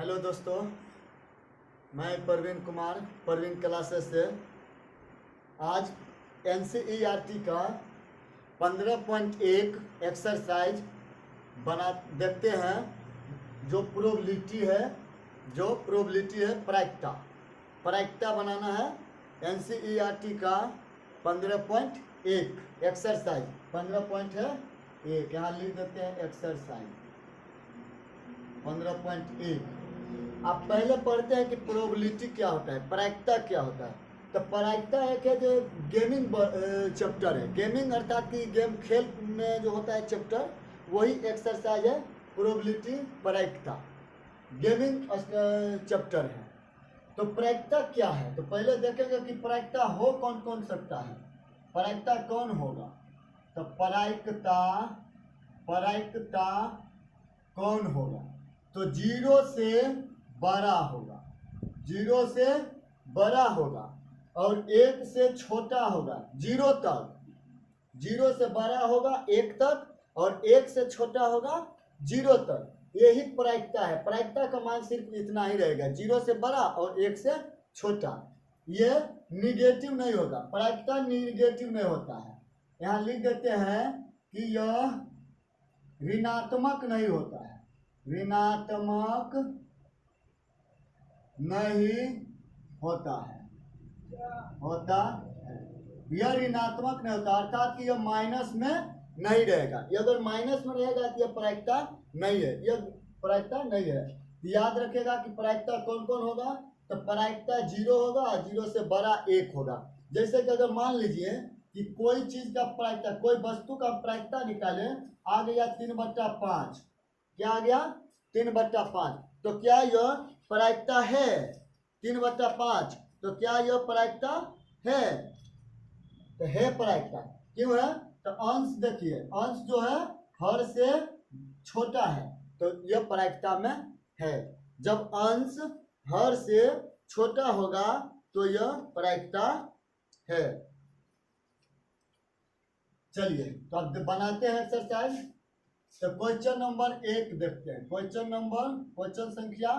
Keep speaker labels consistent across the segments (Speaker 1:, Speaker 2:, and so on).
Speaker 1: Hello दोस्तों, मैं Praveen Kumar Praveen classes से आज NCERT का 15.1 एक्सरसाइज बना देखते हैं। जो प्रोबेबिलिटी है प्रायिकता बनाना है। NCERT का 15.1 एक्सरसाइज 15.1 यहाँ लिख देते हैं एक्सरसाइज 15.1। आप पहले पढ़ते हैं कि प्रोबेबिलिटी क्या होता है, प्रायिकता क्या होता है। तो प्रायिकता एक है जो गेमिंग चैप्टर है। गेमिंग अर्थात कि गेम खेल में जो होता है चैप्टर, वही एक्सरसाइज है प्रोबेबिलिटी प्रायिकता। गेमिंग चैप्टर है। तो प्रायिकता क्या है, तो पहले देखेंगे कि प्रायिकता हो कौन कौन सकता है। प्रायिकता कौन होगा, तो प्रायिकता कौन होगा, तो 0 से बड़ा होगा और 1 से छोटा होगा। 0 से बड़ा होगा 1 तक और 1 से छोटा होगा 0 तक। यही प्रायिकता है। प्रायिकता का मान सिर्फ इतना ही रहेगा, 0 से बड़ा और 1 से छोटा। ये निगेटिव नहीं होगा, प्रायिकता निगेटिव नहीं होता है। यहाँ लिख देते हैं कि यह ऋणात्मक नहीं होता है, ऋणात्मक नहीं होता है, यह ऋणात्मक नहीं होता, अर्थात कि यह माइनस में नहीं रहेगा। ये अगर माइनस में रहेगा तो यह प्रायिकता नहीं है, यह प्रायिकता नहीं है। याद रखेगा कि प्रायिकता कौन कौन होगा, तो प्रायिकता 0 होगा, 0 से बड़ा 1 होगा। जैसे कि अगर मान लीजिए कि कोई चीज का प्रायिकता, कोई वस्तु का प्रायिकता निकाले, आ गया 3/5। क्या आ गया 3/5। तो क्या यह प्रायिकता है 3/5, तो क्या यह प्रायिकता है, तो है प्रायिकता। क्यों है, तो अंश देखिए, अंश जो है हर से छोटा है, तो यह प्रायिकता में है। जब अंश हर से छोटा होगा तो यह प्रायिकता है। चलिए तो अब बनाते हैं एक्सरसाइज। तो क्वेश्चन नंबर 1 देखते हैं। क्वेश्चन संख्या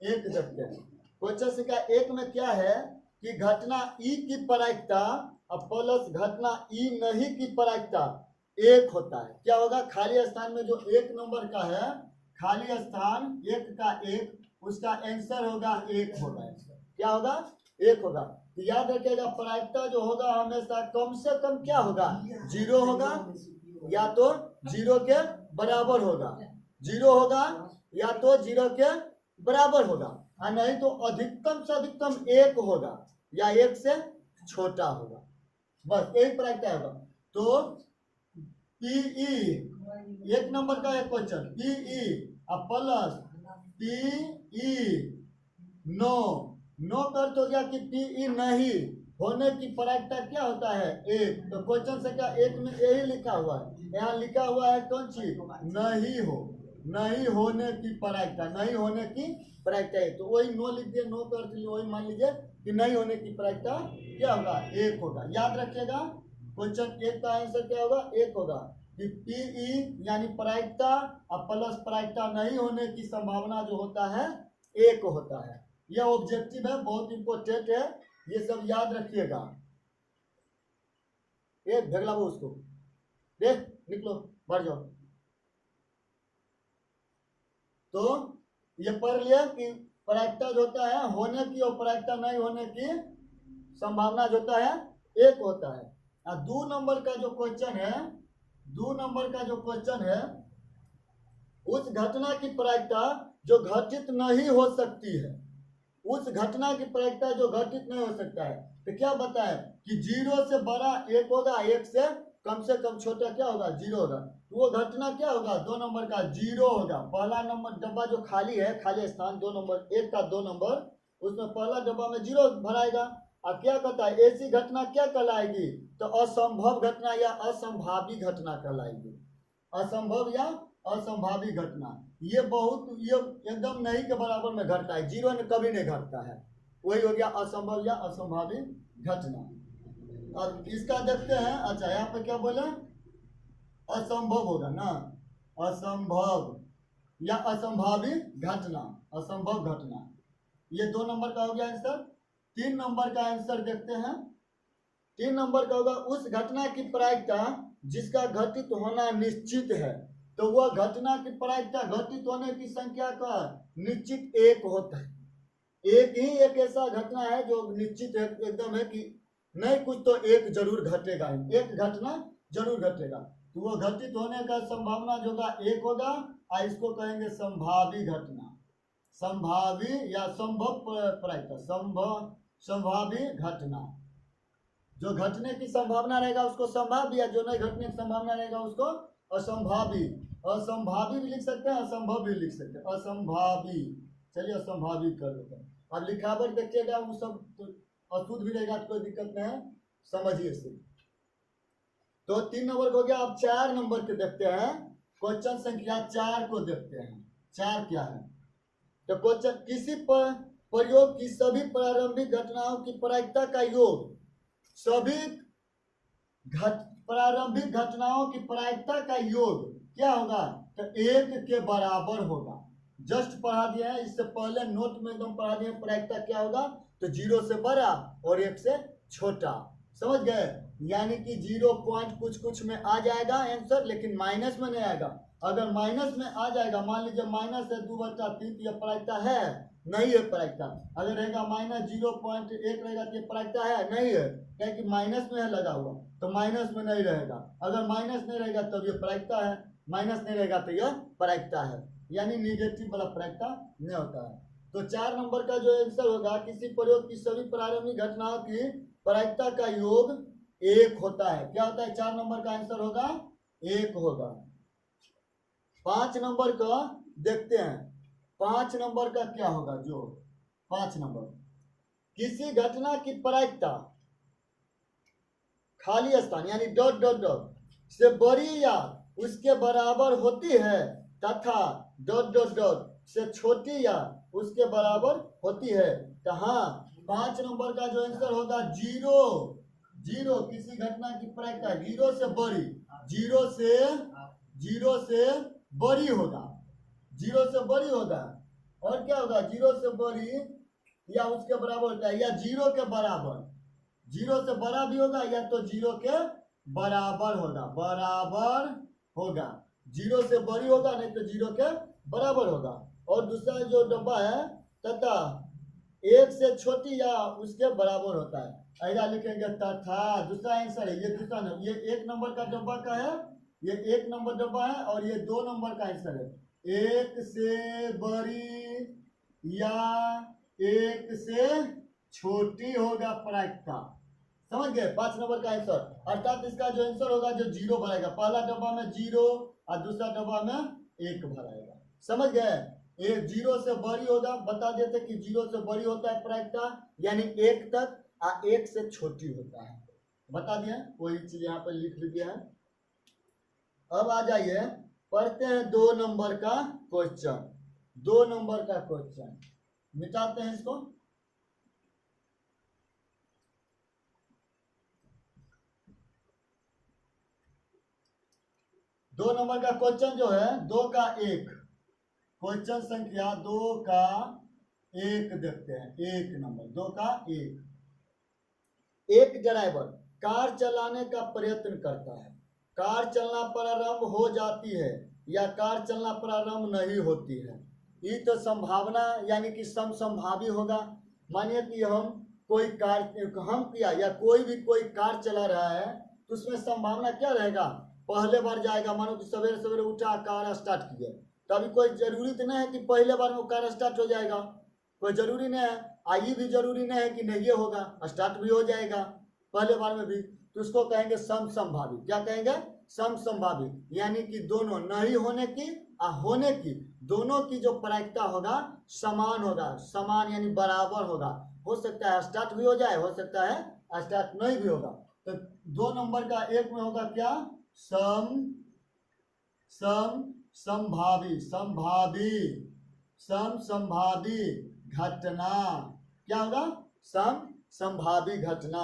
Speaker 1: 1 देखते हैं। क्वेश्चन संख्या 1 में क्या है कि घटना ई की प्रायिकता प्लस घटना ई नहीं की प्रायिकता 1 होता है। क्या होगा, खाली स्थान में जो 1 नंबर का है, खाली स्थान 1 का 1, उसका आंसर होगा 1 होगा। क्या होगा, 1 होगा। तो याद रखिएगा प्रायिकता जो होगा हमेशा कम से कम क्या होगा, 0 होगा, या तो 0 के बराबर होगा, 0 होगा या तो 0 के बराबर होगा, और नहीं तो अधिकतम से अधिकतम 1 होगा या 1 से छोटा होगा। बस एक प्रायिकता होगा। तो PE 1 नंबर का एक क्वेश्चन, PE प्लस PE नो का अर्थ हो गया कि PE नहीं होने की प्रायिकता क्या होता है 1। तो क्वेश्चन संख्या 1 में यही लिखा हुआ है। यहाँ लिखा हुआ है कौन चीज, नहीं होने की प्रायिकता, नहीं होने की प्रायिकता है। तो वही नो लिख दिए, नो का अर्थ वही मान लीजिए कि नहीं होने की प्रायिकता क्या होगा, 1 होगा। याद रखिएगा क्वेश्चन 1 का आंसर क्या होगा, 1 होगा। कि PE यानी प्रायिकता प्लस प्रायिकता नहीं होने की संभावना जो होता है 1 होता है। यह ऑब्जेक्टिव है, बहुत इंपॉर्टेंट है, ये सब याद रखिएगा। ये भेगला वो उसको देख, निकलो बढ़ जाओ। तो ये पढ़ लिया कि प्रायिकता जो होता है होने की और प्रायिकता नहीं होने की संभावना जो होता है 1 होता है। और 2 नंबर का जो क्वेश्चन है, उस घटना की प्रायिकता जो घटित नहीं हो सकती है, उस घटना की प्रायिकता जो घटित नहीं हो सकता है। तो क्या बताए कि 0 से बड़ा 1 होगा, 1 से कम छोटा क्या होगा, 0 होगा। तो वो घटना क्या होगा, 2 नंबर का 0 होगा। पहला नंबर डब्बा जो खाली है, खाली स्थान 2 नंबर, 1 का 2 नंबर, उसमें पहला डब्बा में 0 भराएगा। और क्या कहता है, ऐसी घटना क्या कहलाएगी, तो असंभव घटना या असंभावी घटना कहलाएगी। असंभव या असंभावी घटना, ये एकदम नहीं के बराबर में घटता है, 0 में कभी नहीं घटता है। वही हो गया असंभव या असंभावी घटना। और इसका देखते हैं। अच्छा यहाँ पे क्या बोले, असंभव होगा ना, असंभव या असंभावी घटना, असंभव घटना। ये 2 नंबर का हो गया आंसर। 3 नंबर का आंसर देखते हैं। 3 नंबर का होगा उस घटना की प्रायिकता जिसका घटित होना निश्चित है। तो वह घटना की प्रायिकता घटित होने की संख्या का निश्चित 1 होता है। एक ही एक ऐसा घटना है जो निश्चित है, एकदम है कि नहीं कुछ तो एक जरूर घटेगा, एक घटना जरूर घटेगा। तो वो घटित होने का संभावना जो होगा 1 होगा, और इसको कहेंगे संभावी घटना, संभावी या संभव प्रायिकता, संभावी घटना। जो घटने की संभावना रहेगा उसको संभाव्य, या जो नहीं घटने की संभावना रहेगा उसको असंभावी। असंभावी भी लिख सकते हैं, असंभव भी लिख सकते हैं, असंभावी। चलिए असंभावी कर देते हैं। अब लिखावट देखिएगा, वो सब तो अशुद्ध भी रहेगा तो कोई दिक्कत नहीं है, समझिए इसे। तो 3 नंबर हो गया। अब 4 नंबर के देखते हैं। क्वेश्चन संख्या 4 को देखते हैं। 4 क्या है? तो क्वेश्चन, किसी प्रयोग की सभी प्रारंभिक घटनाओं की प्रायिकता का योग, सभी प्रारंभिक घटनाओं की प्रायिकता का योग क्या होगा? तो 1 के बराबर होगा। जस्ट पढ़ा दिया है, इससे पहले नोट में एकदम पढ़ा दिया। प्रायिकता क्या होगा? तो 0 से बड़ा और 1 से छोटा। समझ गए? यानी कि 0 पॉइंट कुछ कुछ में आ जाएगा आंसर, लेकिन माइनस में नहीं आएगा। अगर माइनस में आ जाएगा, मान लीजिए माइनस है 2/3, तो यह प्रायिकता है नहीं है प्रायिकता। अगर रहेगा -0.1 रहेगा तो ये प्रायिकता है नहीं है, क्या कि माइनस में है लगा हुआ, तो माइनस में नहीं रहेगा। अगर माइनस नहीं रहेगा तब ये प्रायिकता है, माइनस नहीं रहेगा तो यह प्रायिकता है, यानी निगेटिव वाला प्रायिकता नहीं होता है। तो 4 नंबर का जो आंसर होगा, किसी प्रयोग की सभी प्रारंभिक घटनाओं की प्रायिकता का योग 1 होता है। क्या होता है? 4 नंबर का आंसर होगा 1 होगा। 5 नंबर का देखते हैं। 5 नंबर का क्या होगा? जो 5 नंबर, किसी घटना की प्रायिकता खाली स्थान यानी डॉट डॉट डॉट से बड़ी या उसके बराबर होती है, तथा डॉट डॉट डॉट से छोटी या उसके बराबर होती है। तो हाँ, 5 नंबर का जो आंसर होगा 0। किसी घटना की प्रायिकता 0 से बड़ी, 0 से बड़ी होगा, 0 से बड़ी होगा। और क्या होगा? 0 से बड़ी या उसके बराबर होता है, या 0 के बराबर। 0 से बड़ा भी होगा, या तो 0 के बराबर होगा, बराबर होगा। 0 से बड़ी होगा, नहीं तो 0 के बराबर होगा। और दूसरा जो डब्बा है, तथा 1 से छोटी या उसके बराबर होता है, ऐसा लिखेंगे तथा। दूसरा आंसर है ये। दूसरा नंबर, ये 1 नंबर का डब्बा का है, ये 1 नंबर डब्बा है, और ये 2 नंबर का आंसर है। 1 से बड़ी या 1 से छोटी होगा प्रायिकता। समझ गए? 5 नंबर का आंसर। अर्थात इसका जो आंसर होगा, जो 0 भरेगा, पहला डब्बा में 0 और दूसरा डब्बा में 1 भराएगा। समझ गए? 0 से बड़ी होगा, बता देते कि 0 से बड़ी होता है प्रायिकता, यानी 1 तक, और 1 से छोटी होता है। बता दिए, वही चीज यहाँ पर लिख लीजिए है। अब आ जाइए, पढ़ते हैं 2 नंबर का क्वेश्चन। 2 नंबर का क्वेश्चन मिटाते हैं इसको। दो नंबर का क्वेश्चन जो है 2 का 1, क्वेश्चन संख्या 2 का 1 देखते हैं। 1 नंबर 2 का 1। एक ड्राइवर कार चलाने का प्रयत्न करता है। कार चलना प्रारंभ हो जाती है या कार चलना प्रारंभ नहीं होती है। ये तो संभावना यानी कि समसंभावी होगा। मानिए कि हम किया या कोई भी कोई कार चला रहा है, तो उसमें संभावना क्या रहेगा? पहले बार जाएगा, मानो कि सवेरे सवेरे उठा, कार स्टार्ट किया, तो अभी कोई जरूरी तो नहीं है कि पहले बार में कार स्टार्ट हो जाएगा, कोई जरूरी नहीं है। आई भी जरूरी नहीं है कि नहीं होगा, स्टार्ट भी हो जाएगा पहले बार में भी। तो उसको कहेंगे समसंभावी। क्या कहेंगे? समसंभावी, यानी कि दोनों नहीं होने की और होने की, दोनों की जो प्रायिकता होगा समान होगा। समान यानी बराबर होगा। हो सकता है स्टार्ट भी हो जाए, हो सकता है स्टार्ट नहीं भी होगा। तो 2 नंबर का 1 में होगा क्या? समसंभावी घटना। क्या होगा? समसंभावी घटना।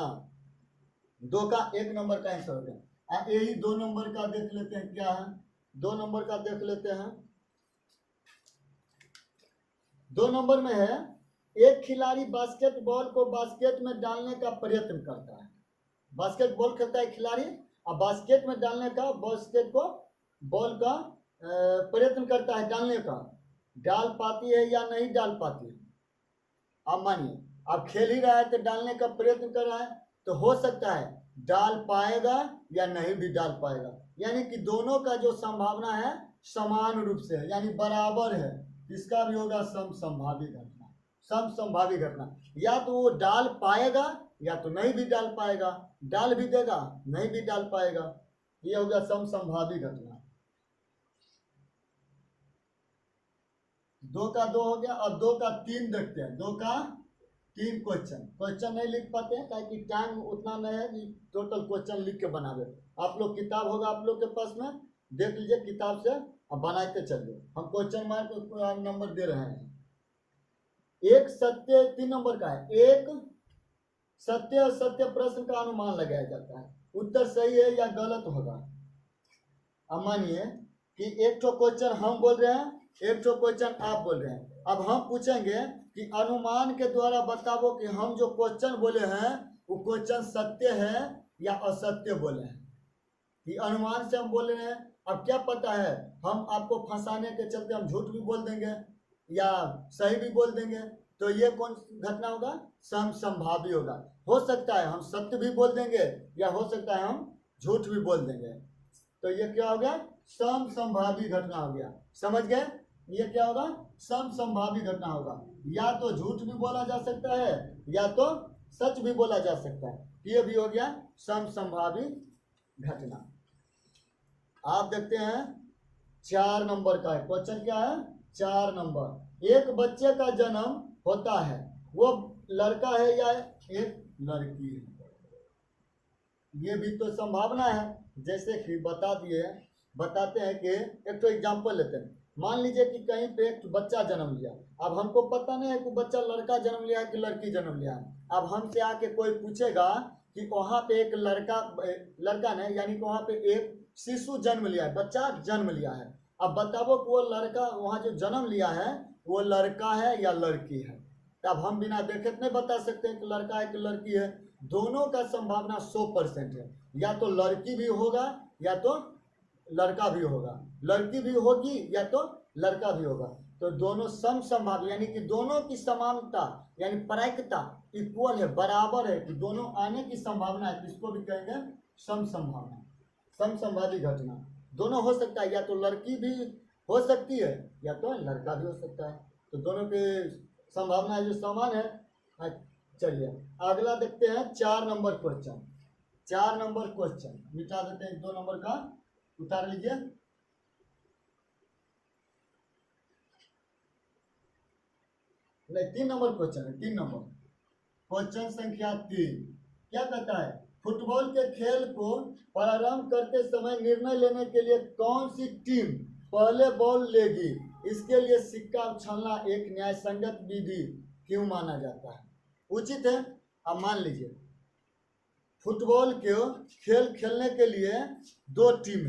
Speaker 1: 2 का 1 नंबर का आंसर हो गया। यही 2 नंबर का देख लेते हैं क्या है। 2 नंबर का देख लेते हैं। 2 नंबर में है एक खिलाड़ी बास्केटबॉल को बास्केट में डालने का प्रयत्न करता है। बास्केटबॉल खेलता है खिलाड़ी और बास्केट में डालने का बास्केट को बॉल का प्रयत्न करता है डालने का, डाल पाती है या नहीं डाल पाती है। अब मानिए अब खेल ही रहा है तो डालने का प्रयत्न कर रहा है, तो हो सकता है डाल पाएगा या नहीं भी डाल पाएगा, यानी कि दोनों का जो संभावना है समान रूप से है, यानी बराबर है। इसका भी होगा समसंभावी घटना। समसंभावी घटना, या तो वो डाल पाएगा या तो नहीं भी डाल पाएगा, डाल भी देगा नहीं भी डाल पाएगा, ये होगा समसंभावी घटना। 2 का 2 हो गया। अब 2 का 3 देखते हैं। 2 का 3 क्वेश्चन नहीं लिख पाते हैं क्योंकि टाइम उतना नहीं है कि टोटल क्वेश्चन लिख के बनावे। आप लोग किताब होगा आप लोग के पास में, देख लीजिए किताब से अब बनाते चलिए। हम क्वेश्चन मार्क नंबर दे रहे हैं। एक सत्य 3 नंबर का है, एक सत्य असत्य प्रश्न का अनुमान लगाया जाता है, उत्तर सही है या गलत होगा। अब मानिए कि एक तो क्वेश्चन हम बोल रहे हैं, एक तो क्वेश्चन आप बोल रहे हैं। अब हम पूछेंगे कि अनुमान के द्वारा बताओ कि हम जो क्वेश्चन बोले हैं वो क्वेश्चन सत्य है या असत्य बोले हैं। कि अनुमान से हम बोल रहे हैं, अब क्या पता है हम आपको फंसाने के चलते हम झूठ भी बोल देंगे या सही भी बोल देंगे, तो ये कौन घटना होगा, समसंभावी होगा। हो सकता है हम सत्य भी बोल देंगे या हो सकता है हम झूठ भी बोल देंगे, तो ये क्या हो गया, समसंभावी घटना हो गया। समझ गए, ये क्या होगा, समसंभावी घटना होगा। या तो झूठ भी बोला जा सकता है या तो सच भी बोला जा सकता है, ये भी हो गया समसंभावी घटना। आप देखते हैं 4 नंबर का है क्वेश्चन, क्या है 4 नंबर। एक बच्चे का जन्म होता है, वो लड़का है या एक लड़की है, ये भी तो संभावना है। जैसे कि बताते हैं कि एक तो एग्जांपल लेते हैं। मान लीजिए कि कहीं पे एक बच्चा जन्म लिया, अब हमको पता नहीं है कि बच्चा लड़का जन्म लिया है कि लड़की जन्म लिया है। अब हमसे आके कोई पूछेगा कि वहाँ पे एक लड़का ने, यानी कि वहाँ पे एक शिशु जन्म लिया है, बच्चा जन्म लिया है। अब बताओ कि वो लड़का वहाँ जो जन्म लिया है वो लड़का है या लड़की है। अब हम बिना देखे नहीं बता सकते हैं कि लड़का है कि लड़की है। दोनों का संभावना 100% है, या तो लड़की भी होगा या तो लड़का भी होगा, लड़की भी होगी या तो लड़का भी होगा। तो दोनों समसंभावी, यानी कि दोनों की समानता यानी प्रायिकता इक्वल है, बराबर है, कि दोनों आने की संभावना है, इसको भी कहेंगे समसंभावना। समसंभावी घटना दोनों हो सकता है, या तो लड़की भी हो सकती है या तो लड़का भी हो सकता है, तो दोनों की संभावना जो समान है। चलिए अगला देखते हैं 4 नंबर क्वेश्चन। 4 नंबर क्वेश्चन मिटा देते हैं, 2 नंबर का उतार लीजिए। नहीं 3 नंबर क्वेश्चन है, 3 नंबर क्वेश्चन संख्या 3 क्या कहता है, फुटबॉल के खेल को प्रारंभ करते समय निर्णय लेने के लिए कौन सी टीम पहले बॉल लेगी, इसके लिए सिक्का उछलना एक न्यायसंगत विधि क्यों माना जाता है। उचित है। अब मान लीजिए फुटबॉल के खेल खेलने के लिए 2 टीम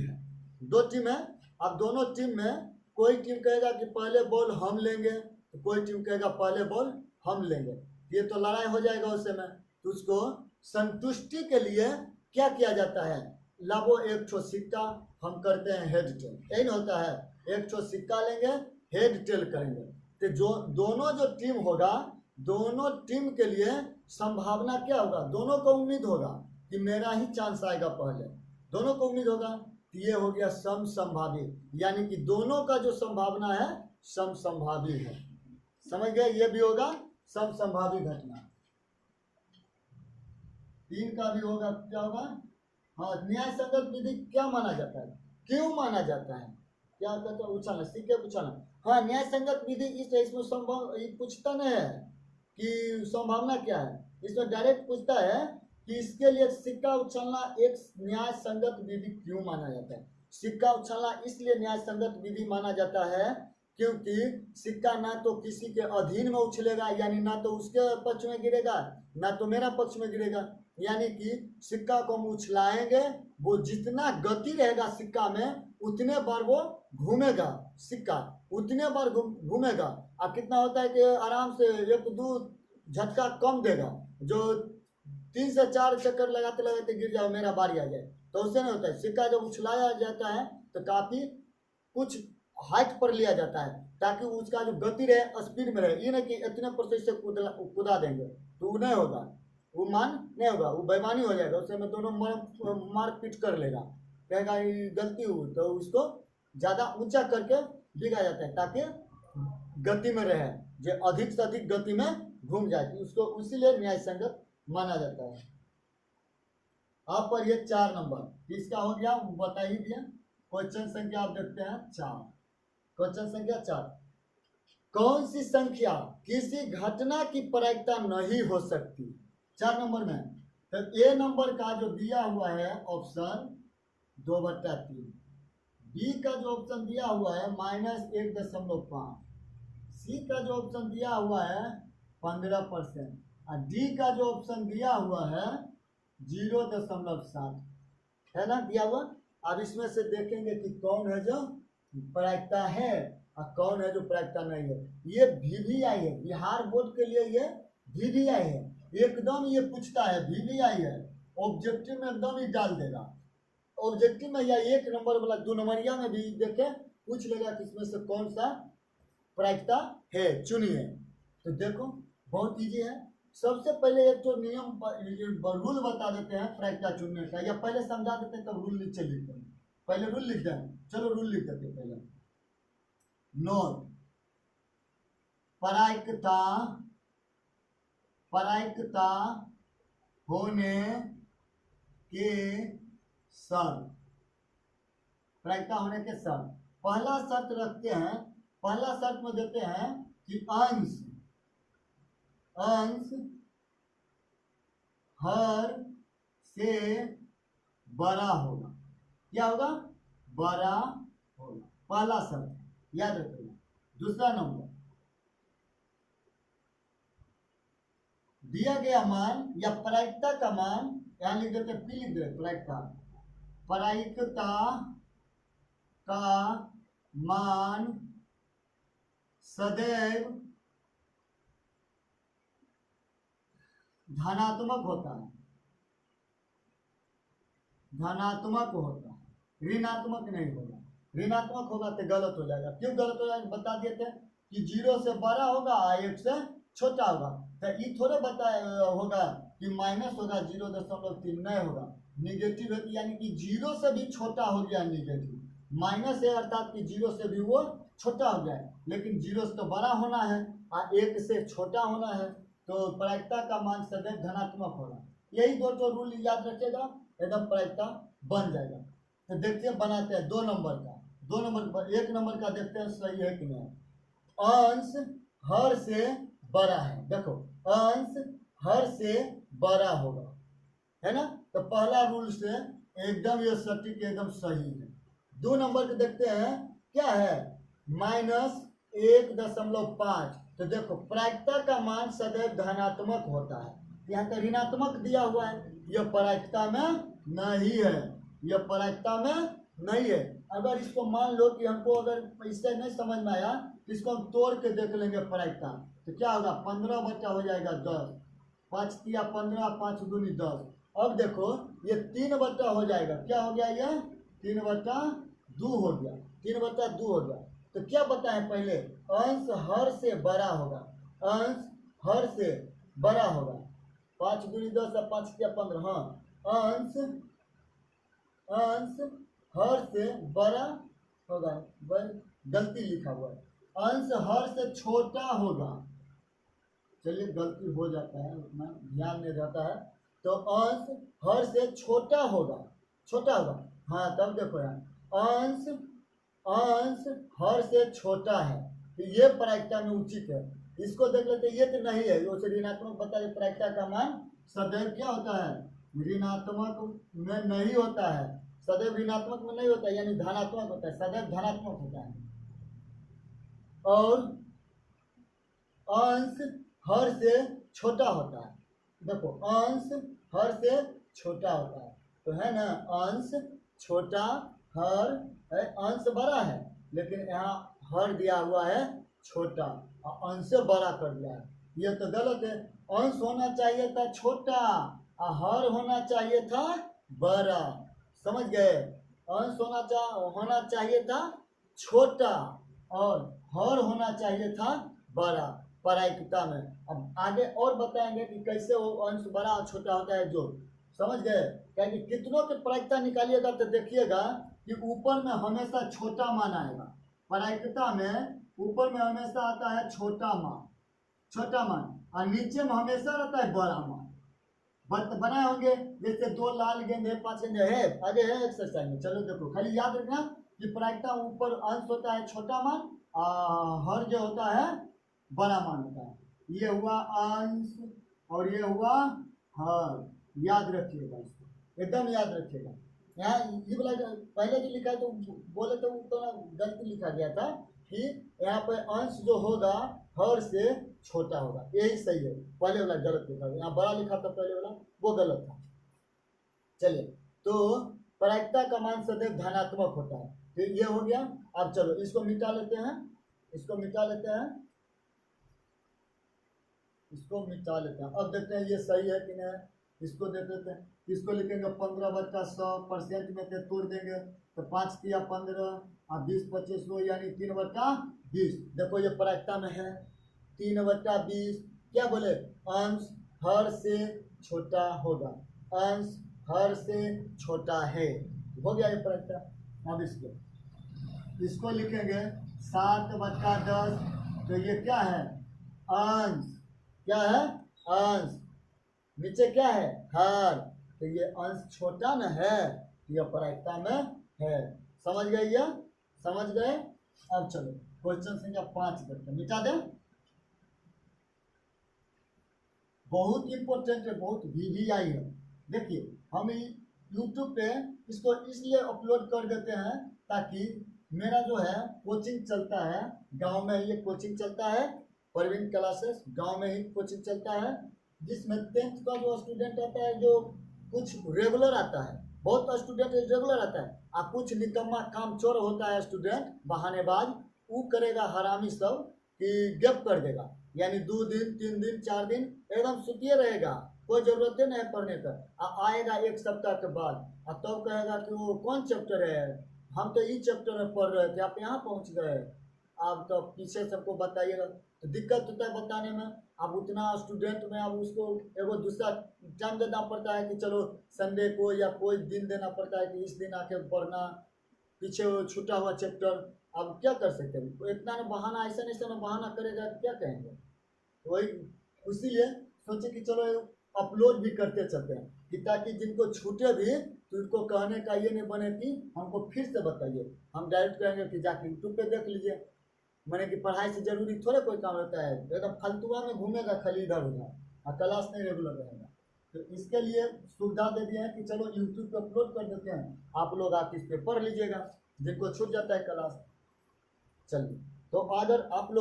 Speaker 1: है। अब दोनों टीम में कोई टीम कहेगा कि पहले बॉल हम लेंगे, तो कोई टीम कहेगा पहले बॉल हम लेंगे, ये तो लड़ाई हो जाएगा उस समय। तो उसको संतुष्टि के लिए क्या किया जाता है, लाओ एक ठो सिक्का, हम करते हैं हेड टेल, यही ना होता है, एक ठो सिक्का लेंगे हेड टेल करेंगे। तो जो दोनों जो टीम होगा, दोनों टीम के लिए संभावना क्या होगा, दोनों को उम्मीद होगा कि मेरा ही चांस आएगा पहले, दोनों को उम्मीद होगा। तो ये हो गया समसंभावी, यानी कि दोनों का जो संभावना है समसंभावी है। समझ गए, ये भी होगा समसंभावी घटना। 3 का भी होगा, क्या होगा, हाँ न्याय संगत विधि क्या माना जाता है, क्यों माना जाता है, क्या कहते हैं, उछालना, सिक्के उछालना। हाँ न्याय संगत विधि इसमें संभव पूछता नहीं है कि संभावना क्या है, इसमें डायरेक्ट पूछता है कि इसके लिए सिक्का उछलना एक न्याय संगत विधि क्यों माना जाता है। सिक्का उछलना इसलिए न्याय संगत विधि माना जाता है क्योंकि सिक्का ना तो किसी के अधीन में उछलेगा, यानी ना तो उसके पक्ष में गिरेगा ना तो मेरा पक्ष में गिरेगा, यानी कि सिक्का को हम उछलाएंगे, वो जितना गति रहेगा सिक्का में उतने बार वो घूमेगा, सिक्का उतने बार घूमेगा। अब कितना होता है कि आराम से 1-2 झटका कम देगा, जो 3 से 4 चक्कर लगाते लगाते गिर जाओ, मेरा बारी आ जाए, तो उससे नहीं होता है। सिक्का जब उछलाया जाता है तो काफी कुछ हाइट पर लिया जाता है, ताकि उसका जो गति रहे स्पीड में रहे। ये नहीं कि इतने प्रोसेस से कूदा देंगे तो वो नहीं होगा, वो मान नहीं होगा, वो बेईमानी हो जाएगा, उससे में दोनों मार पीट कर लेगा, कहेगा ये गलती हुई, तो उसको ज्यादा ऊंचा करके बिगा जाता है ताकि गति में रहे, जो अधिक से अधिक गति में घूम जाए, उसको उसीलिए न्याय संगत माना जाता है। आप पर ये 4 नंबर इसका हो गया, बता ही दिया। क्वेश्चन संख्या आप देखते हैं 4। क्वेश्चन संख्या 4, कौन सी संख्या किसी घटना की प्रायिकता नहीं हो सकती? 4 नंबर में तो ए नंबर का जो दिया हुआ है ऑप्शन 2/3, बी का जो ऑप्शन दिया हुआ है -1.5, सी का जो ऑप्शन दिया हुआ है 15%, और डी का जो ऑप्शन दिया हुआ है 0.7 है ना दिया हुआ। अब इसमें से देखेंगे कि कौन है जो प्रायिकता है और कौन है जो प्रायिकता नहीं है। ये VVI है, बिहार बोर्ड के लिए ये VVI है, एकदम ये पूछता है, VVI है, ऑब्जेक्टिव में एकदम ही डाल देगा। ऑब्जेक्टिव में या 1 नंबर वाला 2 नंबरिया में भी देखे पूछ लेगा कि इसमें से कौन सा प्रायिकता है, चुनिए। तो देखो बहुत इजी है। सबसे पहले एक तो नियम रूल बता देते हैं प्रायिकता चुनने का, या पहले समझा देते हैं तब रूल नीचे लिखते हैं। पहले रूल लिखते हैं, चलो रूल लिख देते हैं पहले। नोट, प्रायिकता होने के शर्त, प्रायिकता होने के शर्त, पहला शर्त रखते हैं, पहला शर्त में देते हैं कि अंश हर से बड़ा होगा। क्या होगा? बड़ा होगा, पहला शर्त याद रखिएगा। दूसरा नंबर, दिया गया मान या प्रायिकता का मान, यहां लिख देते पी, लिख देते प्रायिकता का मान सदैव धनात्मक होता है, धनात्मक होता है, ऋणात्मक नहीं होगा। ऋणात्मक होगा तो गलत हो जाएगा। क्यों गलत हो जाएगा बता दिए थे कि 0 से बड़ा होगा और 1 से छोटा होगा। तो ये थोड़े बताया होगा कि माइनस होगा 0.3, नहीं होगा, निगेटिव है, यानी कि 0 से भी छोटा हो गया निगेटिव, माइनस है अर्थात कि 0 से भी वो छोटा हो गया है, लेकिन 0 से तो बड़ा होना है और 1 से छोटा होना है, तो प्रायिकता का मान सदैव धनात्मक होगा। यही दो रूल याद रखिएगा, एकदम प्रायिकता बन जाएगा। तो देखते हैं बनाते हैं 2 नंबर का, 2 नंबर 1 नंबर का देखते हैं सही है कि नहीं। अंश हर से बड़ा है, देखो अंश हर से बड़ा होगा, है ना। तो पहला रूल से एकदम ये सटीक एकदम सही है। 2 नंबर के देखते हैं क्या है, -1.5। तो देखो प्रायिकता का मान सदैव धनात्मक होता है, यहाँ तो ऋणात्मक दिया हुआ है, यह प्रायिकता में नहीं है, यह प्रायिकता में नहीं है। अगर इसको मान लो कि हमको अगर इससे नहीं समझ में आया तो इसको हम तोड़ के देख लेंगे प्रायिकता, तो क्या होगा 15 बटा हो जाएगा 10, 5 तिया 15, 5 दूनी 10। अब देखो ये 3 बटा हो जाएगा, क्या हो गया ये 3/2 हो गया, 3/2 हो गया। तो क्या बताएं पहले, अंश हर से बड़ा होगा, अंश हर से बड़ा होगा, 5 दूनी 10 और 5 तिया 15, हाँ अंश हर से बड़ा होगा, गलती लिखा हुआ है, अंश हर से छोटा होगा। चलिए गलती हो जाता है, उतना ध्यान नहीं रहता है, तो अंश हर से छोटा होगा, छोटा होगा, हाँ तब देखो यार अंश हर से छोटा है, तो ये प्रायिकता में उचित है। इसको देख लेते, ये तो नहीं है, उसे ऋणात्मक बता रहे, प्रायिकता का मान सदैव क्या होता है, ऋणात्मक में नहीं होता है, सदैव ऋणात्मक में नहीं होता है, यानी धनात्मक होता है, सदैव धनात्मक होता है। और अंश हर से छोटा होता है, देखो अंश हर से छोटा होता है, तो है ना अंश छोटा हर है, अंश बड़ा है लेकिन यहाँ हर दिया हुआ है छोटा और अंश से बड़ा कर दिया है, ये तो गलत है। अंश होना चाहिए था छोटा और हर होना चाहिए था बड़ा, समझ गए? अंश होना चाहिए था छोटा और हर होना चाहिए था बड़ा प्रायिकता में। अब आगे और बताएंगे कि कैसे वो अंश बड़ा और छोटा होता है, जो समझ गए? क्योंकि कितनों की प्रायिकता निकालिएगा तो देखिएगा कि ऊपर में हमेशा छोटा मान आएगा, प्रायिकता में ऊपर में हमेशा आता है छोटा मान और नीचे में हमेशा रहता है बड़ा मान। बनाए होंगे जैसे 2 लाल गेंद है, 5 गेंद है, आगे है एक्सरसाइज में। चलो देखो, खाली याद रखना कि प्रायिकता ऊपर अंश होता है छोटा मान, हर जो होता है बड़ा मान होता है। ये हुआ अंश और ये हुआ हर, याद रखिएगा इसको, एकदम याद रखिएगा। यहाँ ये वाला पहले जो लिखा है तो बोले तो गलती लिखा गया था कि यहाँ पे अंश जो होगा हर से छोटा होगा, यही सही है। पहले वाला गलत लिखा था, यहाँ बड़ा लिखा था पहले वाला, वो गलत था। चलिए, तो प्रायिकता का मान सदैव धनात्मक होता है, फिर ये हो गया। अब चलो इसको मिटा लेते हैं, इसको मिटा लेते हैं। अब देखते हैं ये सही है कि नहीं। इसको देख लेते हैं, इसको लिखेंगे 15/100% में से तोड़ देंगे तो 5 तिया 15 और 20 25 100 यानी 3/20। देखो ये प्रायिकता में है 3/20। क्या बोले? अंश हर से छोटा होगा, अंश हर से छोटा है, हो गया ये प्रायिकता। अब इसको लिखेंगे 7/10, तो ये क्या है? अंश, क्या है? अंश। नीचे क्या है? हर, तो ये अंश छोटा न है, ये प्रायिकता में है। समझ गए? ये समझ गए? अब चलो क्वेश्चन संख्या 5 करते हैं, मिटा दें। बहुत इंपॉर्टेंट है, बहुत VVI है। देखिए, हम YouTube पे इसको इसलिए अपलोड कर देते हैं ताकि मेरा जो है कोचिंग चलता है, गांव में ये कोचिंग चलता है, परवीन क्लासेस गांव में ही कोचिंग चलता है, जिसमें 10th का जो स्टूडेंट आता है जो कुछ रेगुलर आता है, बहुत स्टूडेंट रेगुलर आता है, और कुछ निकम्मा कामचोर होता है स्टूडेंट, बहानेबाज, वो करेगा हरामी सब कि गैप कर देगा, यानी 2 दिन 3 दिन 4 दिन एकदम सुतिए रहेगा, कोई जरूरत नहीं पढ़ने का। आएगा 1 सप्ताह के बाद और तब कहेगा कि वो कौन चैप्टर है, हम तो इस चैप्टर में पढ़ रहे थे, आप यहाँ पहुँच गए। आप तो पीछे सबको बताइएगा तो दिक्कत होता है बताने में। अब उतना स्टूडेंट में अब उसको एगो दूसरा टाइम देना पड़ता है कि चलो संडे को या कोई दिन देना पड़ता है कि इस दिन आके पढ़ना, पीछे वो छूटा हुआ चैप्टर। अब क्या कर सकते हैं, इतना ना बहाना, ऐसा बहाना करेगा क्या कहेंगे। वही इसीलिए सोचे कि चलो अपलोड भी करते चलते हैं कि ताकि जिनको छूटे भी तो उनको कहने का ये नहीं बने कि हमको फिर से बताइए, हम डायरेक्ट कहेंगे कि जाके यूट्यूब पे देख लीजिए। मैंने कि पढ़ाई से जरूरी थोड़े कोई काम रहता है, एकदम फालतुआ में घूमेगा खाली इधर उधर और क्लास नहीं रेगुलर रहेगा। तो इसके लिए सुविधा दे दिया है कि चलो यूट्यूब पे अपलोड कर देते हैं, आप लोग आके इस पे पढ़ लीजिएगा, जिनको छूट जाता है क्लास। चलिए, तो अगर आप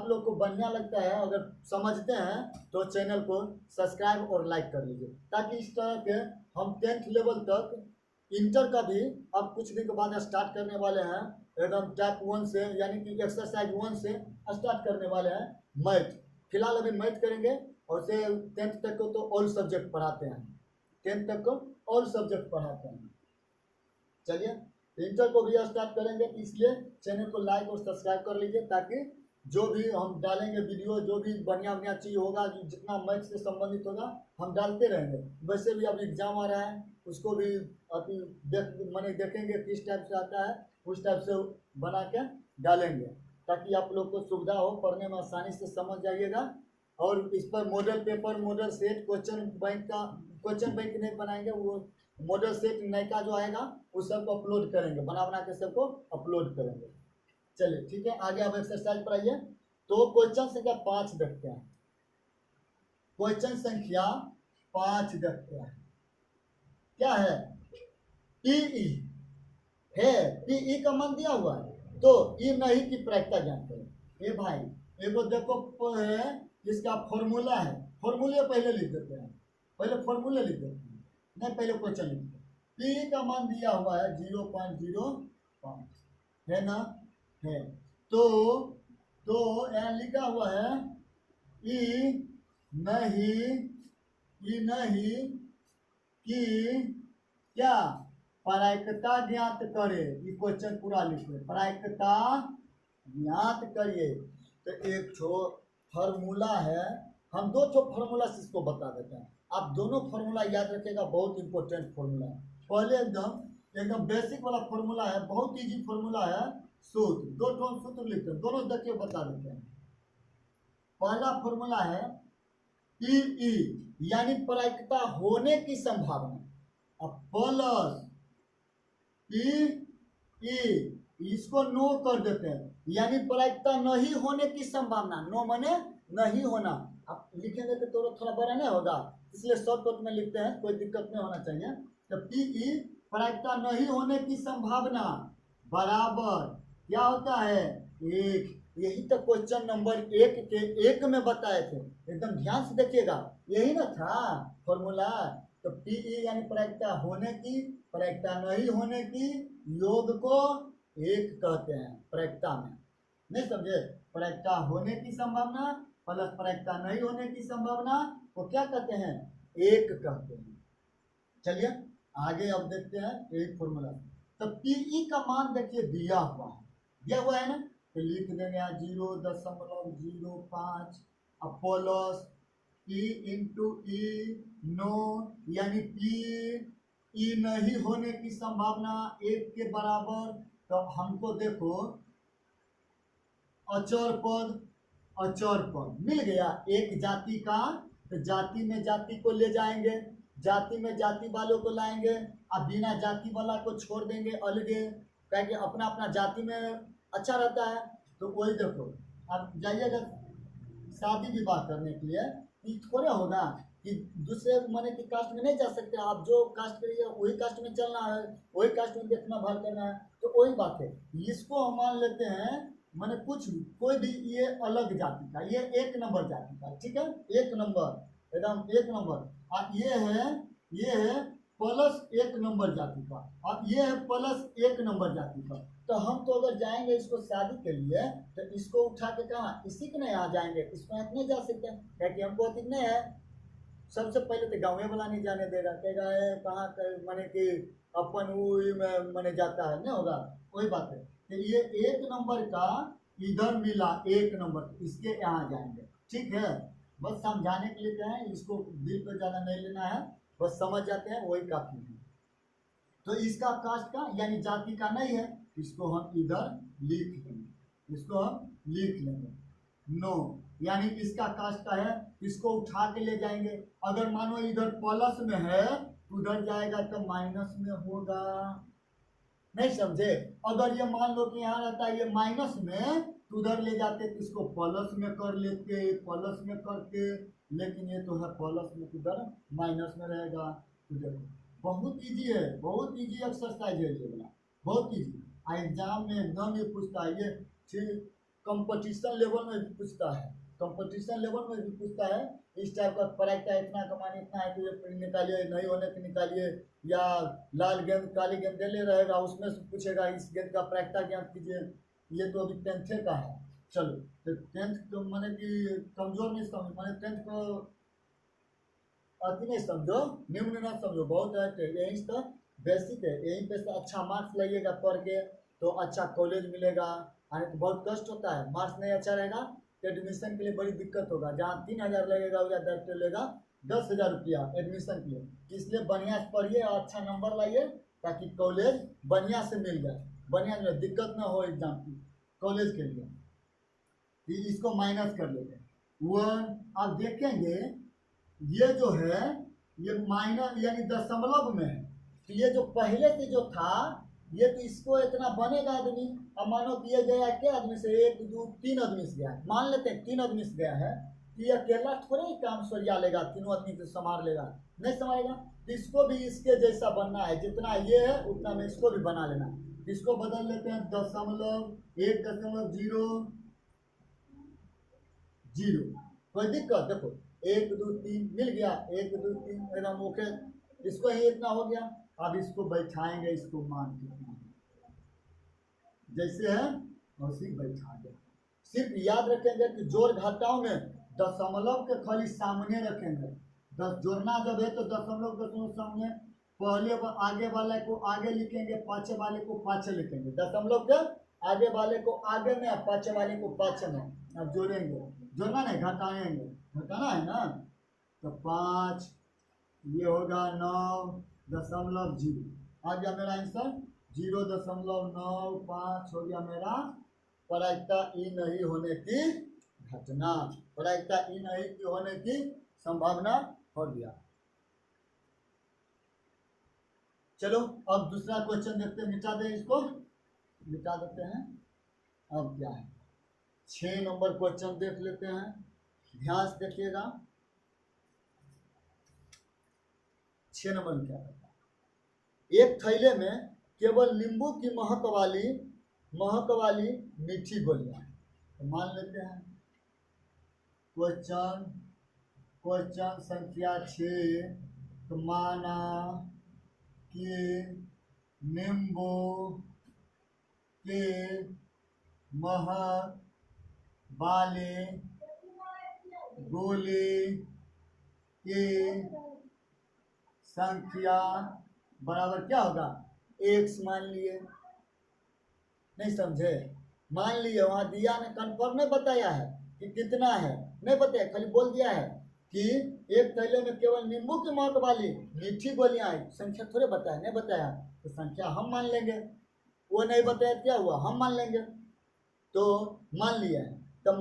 Speaker 1: लोग को बढ़िया लगता है, अगर समझते हैं तो चैनल को सब्सक्राइब और लाइक कर लीजिए, ताकि इस तरह के हम 10th लेवल तक, इंटर का भी अब कुछ दिन के बाद स्टार्ट करने वाले हैं, एकदम टाइप 1 से, यानी कि एक्सरसाइज 1 से स्टार्ट करने वाले हैं। मैथ फिलहाल अभी मैथ करेंगे और से 10th तक को तो ऑल सब्जेक्ट पढ़ाते हैं, 10th तक को ऑल सब्जेक्ट पढ़ाते हैं। चलिए, इंटर को भी स्टार्ट करेंगे, इसलिए चैनल को लाइक और सब्सक्राइब कर लीजिए, ताकि जो भी हम डालेंगे वीडियो, जो भी बढ़िया चीज़ होगा, जितना मैथ से संबंधित होगा हम डालते रहेंगे। वैसे भी अब एग्जाम आ रहा है, उसको भी मैंने देखेंगे किस टाइप से आता है, उस टाइप से बना के डालेंगे, ताकि आप लोग को सुविधा हो, पढ़ने में आसानी से समझ जाइएगा। और इस पर model paper, model set, question bank नहीं बनाएंगे, वो मॉडल सेट नए का जो आएगा उस सबको अपलोड करेंगे, बना के सबको अपलोड करेंगे। चलिए ठीक है, आगे आप एक्सरसाइज पर आइए। तो क्वेश्चन संख्या 5 देखते हैं, क्वेश्चन संख्या 5 देखते हैं। क्या है? टीई है, टीई का मान दिया हुआ है, तो ई नहीं की प्रायिकता ज्ञान करें। ये भाई एगो देखो है, इसका फॉर्मूला है, फॉर्मूले पहले लिख देते हैं, पहले फॉर्मूले लिख देते हैं, नहीं पहले क्वेश्चन लिखते हैं। पी का मान दिया हुआ है 0.05 है ना, है। तो यहाँ लिखा हुआ है ई नहीं कि क्या प्रायिकता ज्ञात करे। ये क्वेश्चन पूरा लिखिए, प्रायिकता ज्ञात करिए। तो एक छो फॉर्मूला है, हम दो छो फॉर्मूला से इसको बता देते हैं। आप दोनों फॉर्मूला याद रखिएगा, बहुत इंपॉर्टेंट फॉर्मूला है। पहले एकदम बेसिक वाला फॉर्मूला है, बहुत इजी फॉर्मूला है। सूत्र, दो सूत्र लिखते हैं, दोनों देखिए बता देते हैं। पहला फॉर्मूला है पीई यानी प्रायिकता होने की संभावना, अब प्लस पीई इसको नो कर देते हैं, यानी प्रायिकता नहीं होने की संभावना। नो माने नहीं होना, आप लिखेंगे तो थोड़ा बड़ा नहीं होगा, इसलिए शॉर्टकट में लिखते हैं, कोई दिक्कत नहीं होना चाहिए। तो पीई प्रायिकता नहीं होने की संभावना बराबर क्या होता है, एक। यही तो क्वेश्चन नंबर 1 के 1 में बताए थे, एकदम ध्यान से देखिएगा, यही ना था फॉर्मूला। तो पीई यानी प्रायिकता होने की, प्रायिकता नहीं होने की योग को एक कहते हैं प्रायिकता में, नहीं समझे। प्रायिकता होने की संभावना प्लस प्रायिकता नहीं होने की संभावना को क्या कहते हैं, एक कहते हैं। चलिए आगे अब देखते हैं यही फॉर्मूला। तो पीई का मान देखिए दिया हुआ है ना, तो लिख देंगे 0.05 प्लस पी इंटू ई नो, यानी पी ई नहीं होने की संभावना 1 के बराबर। तो हमको देखो अचर पद मिल गया एक जाति का, तो जाति में जाति को ले जाएंगे, जाति में जाति वालों को लाएंगे, अब बिना जाति वाला को छोड़ देंगे अलगे, क्योंकि अपना अपना जाति में अच्छा रहता है। तो वही देखो, अब जाइएगा शादी विवाह करने के लिए, ये थोड़ा होगा कि दूसरे माने की कास्ट में नहीं जा सकते, आप जो कास्ट करिए वही कास्ट में चलना है, वही कास्ट में देखना भाग करना है। तो वही बात है, इसको हम मान लेते हैं माने कुछ कोई भी ये अलग जाति का, ये 1 नंबर जाति का, ठीक है, 1 नंबर, एकदम 1 नंबर। और ये है प्लस 1 नंबर जाति का, और ये है प्लस 1 नंबर जाति का। तो हम तो अगर जाएंगे इसको शादी के लिए, तो इसको उठा के कहाँ, इसी के नहीं यहाँ जाएंगे, इसमें नहीं जा सकते क्योंकि हमको अधिक नहीं है। सबसे पहले तो गाँव वाला नहीं जाने देगा, कहेगा कहाँ माने कि अपन में माने जाता है, नहीं होगा, कोई बात है। तो ये 1 नंबर का इधर मिला 1 नंबर, इसके यहाँ जाएंगे, ठीक है। बस समझाने के लिए क्या है, इसको दिल पर ज़्यादा नहीं लेना है, बस समझ जाते हैं वही काफी है। तो इसका कास्ट का यानी जाति का नहीं है, इसको हम इधर लिख लेंगे, इसको हम लिख लेंगे नो, यानी इसका कास्ट का है, इसको उठा के ले जाएंगे। अगर मानो इधर प्लस में है, उधर जाएगा तो माइनस में होगा, नहीं समझे। अगर ये मान लो कि यहाँ रहता है ये माइनस में, तो उधर ले जाते तो इसको प्लस में कर लेते, प्लस में करते, लेकिन ये तो है प्लस में, उधर माइनस में रहेगा। तो देखो बहुत इजी है, बहुत इजी एक्सरसाइज है ये वाला, बहुत इजी। एग्जाम में एकदम ये पूछता है, ये कंपटीशन लेवल में भी पूछता है, कंपटीशन लेवल में भी पूछता है इस टाइप का। प्रायिकता इतना कमाने इतना है तो ये निकालिए, नहीं होने के निकालिए, या लाल गेंद काली गेंद ले रहेगा, उसमें से पूछेगा इस गेंद का प्रायिकता ज्ञात कीजिए। ये तो अभी 10th का है। चलो तो 10th तो मैंने कि कमजोर नहीं समझो, मैंने 10th को अति नहीं समझो, निम्न ना समझो, बहुत है, यही तो बेसिक है, यहीं पे से अच्छा मार्क्स लाइएगा पढ़ के तो अच्छा कॉलेज मिलेगा। आने तो बहुत कष्ट होता है, मार्क्स नहीं अच्छा रहेगा तो एडमिशन के लिए बड़ी दिक्कत होगा, जहाँ 3000 लगेगा या डायरेक्टर लेगा 10,000 रुपया एडमिशन के लिए। इसलिए बढ़िया से पढ़िए और अच्छा नंबर लाइए, ताकि कॉलेज बढ़िया से मिल जाए, बढ़िया में दिक्कत ना हो एग्जाम की कॉलेज के लिए। इसको माइनस कर लेते हैं 1। आप देखेंगे ये जो है ये माइनस यानी दशमलव में है, तो ये जो पहले से जो था ये तो इसको इतना बनेगा आदमी। अब मानो कि ये गया क्या आदमी से, 1 2 3 आदमी से गया, मान लेते हैं 3 आदमी से गया है, तो ये अकेला थोड़े ही काम सरिया लेगा, तीनों आदमी से संभाल लेगा, नहीं संभालेगा। तो इसको भी इसके जैसा बनना है, जितना ये है उतना में इसको भी बना लेना। इसको बदल लेते हैं 1.000, कोई दिक्कत, देखो 1 2 3 मिल गया, 1 2 3 एकदम ओके, इसको ही इतना हो गया। अब इसको बैठाएंगे, इसको मान के जैसे है वैसे बैठा दे। सिर्फ याद रखेंगे कि जोड़ घटाओं में दशमलव के खाली सामने रखेंगे। जोड़ना जब है तो दशमलव दशमलव सामने, पहले आगे वाले को आगे लिखेंगे, पाछे वाले को पाछे लिखेंगे। दशमलव के आगे वाले को आगे में, पाछे वाले को पाछे में। अब जोड़ेंगे, जोड़ना नहीं घटाएंगे, घटाना है ना। तो 5 ये होगा 9.0 आ गया मेरा आंसर 0.95 हो गया मेरा प्रायिकता ई नहीं होने की घटना, प्रायिकता ई नहीं की होने की संभावना हो गया। चलो अब दूसरा क्वेश्चन देखते हैं, मिटा दें इसको, मिटा देते हैं। अब क्या है 6 नंबर क्वेश्चन देख लेते हैं, ध्यान से देखिएगा। 6 नंबर में क्या करता है, एक थैले में केवल नींबू की महक वाली मीठी गोलियां। तो मान लेते हैं क्वेश्चन संख्या 6। तो माना कि नींबू के महक वाली गोली की संख्या बराबर क्या होगा, x मान लिए। नहीं समझे, मान लिए वहां दिया ने कंफर्म नहीं बताया है कि कितना है, नहीं बताया, खाली बोल दिया है कि एक थैले में केवल नींबू की महक वाली मीठी गोलियां आई। संख्या थोड़े बताया, नहीं बताया तो संख्या हम मान लेंगे, वो नहीं बताया क्या हुआ, हम मान लेंगे। तो मान लिया है, तो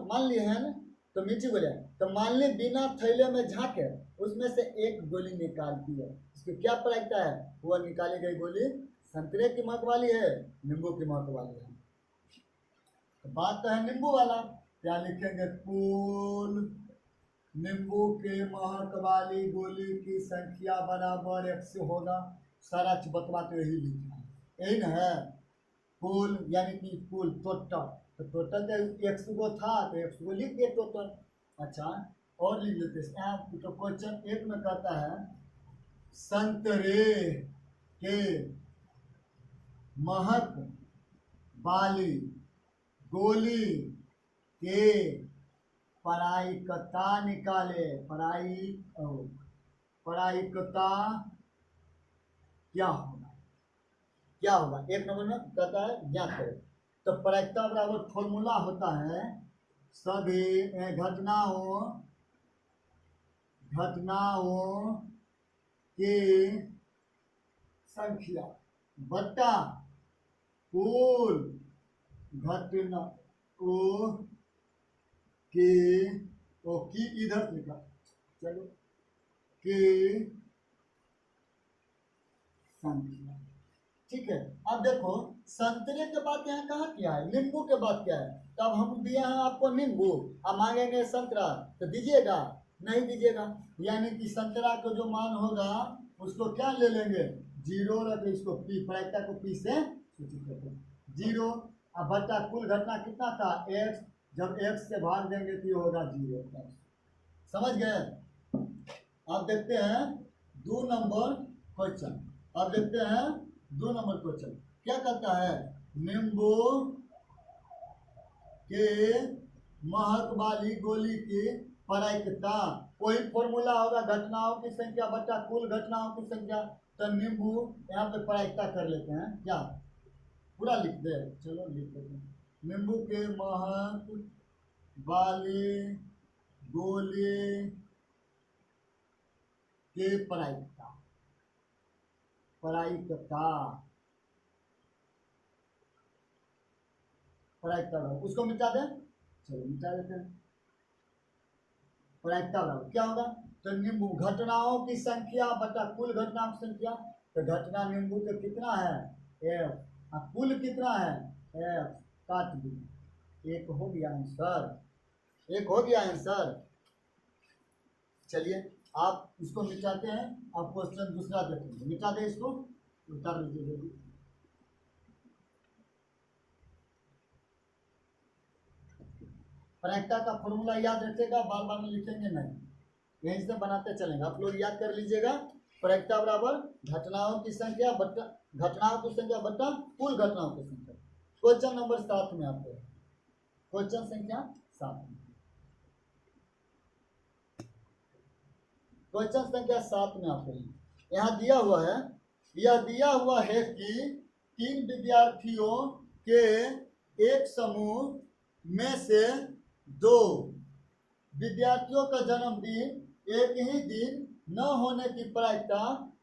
Speaker 1: मान लिए हैं ना, तो मीठी गोलियां। तो मान ली बिना थैले में झांके उसमें से एक गोली निकालती है, इसकी क्या प्रायिकता है, वो निकाली गई गोली संतरे की महक वाली है, नींबू की महक वाली है। तो बात तो है नींबू वाला, क्या लिखेंगे, कुल नींबू के महक वाली गोली की संख्या बराबर x होगा। सारा बतवा तो यही लिखना है, यही ना है। कुल यानी कि कुल टोटल, तो टोटल तो x गो था तो x गो लिख दिए टोटल। अच्छा और लिख लेते हैं, तो क्वेश्चन 1 में कहता है संतरे के महक वाली गोली के प्रायिकता निकाले। प्रायिकता क्या होगा, क्या होगा, 1 नंबर में कहता है ज्ञात करें। तो प्रायिकता बराबर फॉर्मूला होता है सभी घटनाओं की संख्या बटा कुल घटनाओं की इधर लिखा, चलो की संख्या। ठीक है, अब देखो संतरे के बाद यहाँ कहाँ क्या है, नींबू के बाद क्या है। तब हम दिए हैं आपको नींबू, अब मांगेंगे संतरा, तो दीजिएगा, नहीं दीजिएगा। यानी कि संतरा को जो मान होगा उसको क्या ले लेंगे, 0 रख, इसको पी, प्रायिकता को पी से सूचित करते हैं 0। अब बच्चा कुल घटना कितना था x, जब x से भाग देंगे तो ये होगा 0। समझ गए। अब देखते हैं 2 नंबर क्वेश्चन। अब देखते हैं 2 नंबर क्वेश्चन क्या कहता है, नींबू के महक वाली गोली की प्रायिकता, वही फॉर्मूला होगा घटनाओं की संख्या बटा कुल घटनाओं की संख्या। तो नींबू यहाँ पे प्रायिकता कर लेते हैं, क्या पूरा लिख दे, चलो लिख देते हैं। नींबू के महक वाली गोली के प्रायिकता उसको मिटा दें, चलो मिटा देते हैं। प्रायिकता बराबर क्या होगा, तो नींबू घटनाओं की संख्या बटा कुल घटनाओं की संख्या। तो घटना नींबू के कितना है f, कुल कितना है f, काट दी, 1 हो गया आंसर, 1 हो गया आंसर। चलिए आप इसको मिटाते हैं, आप क्वेश्चन दूसरा देखेंगे, मिटा दे इसको, उतार लीजिए जल्दी। प्रायिकता का फॉर्मूला याद रखिएगा, बार बार में लिखेंगे नहीं, यहीं से बनाते चलेंगे, आप लोग याद कर लीजिएगा। प्रायिकता बराबर घटनाओं की संख्या बटा कुल घटनाओं की संख्या। क्वेश्चन नंबर 7 में आते हैं। क्वेश्चन संख्या 7 में, क्वेश्चन संख्या 7 में आते हैं। यहाँ दिया हुआ है, यह दिया हुआ है कि 3 विद्यार्थियों के एक समूह में से 2 विद्यार्थियों का जन्मदिन एक ही दिन न होने की प्रायिकता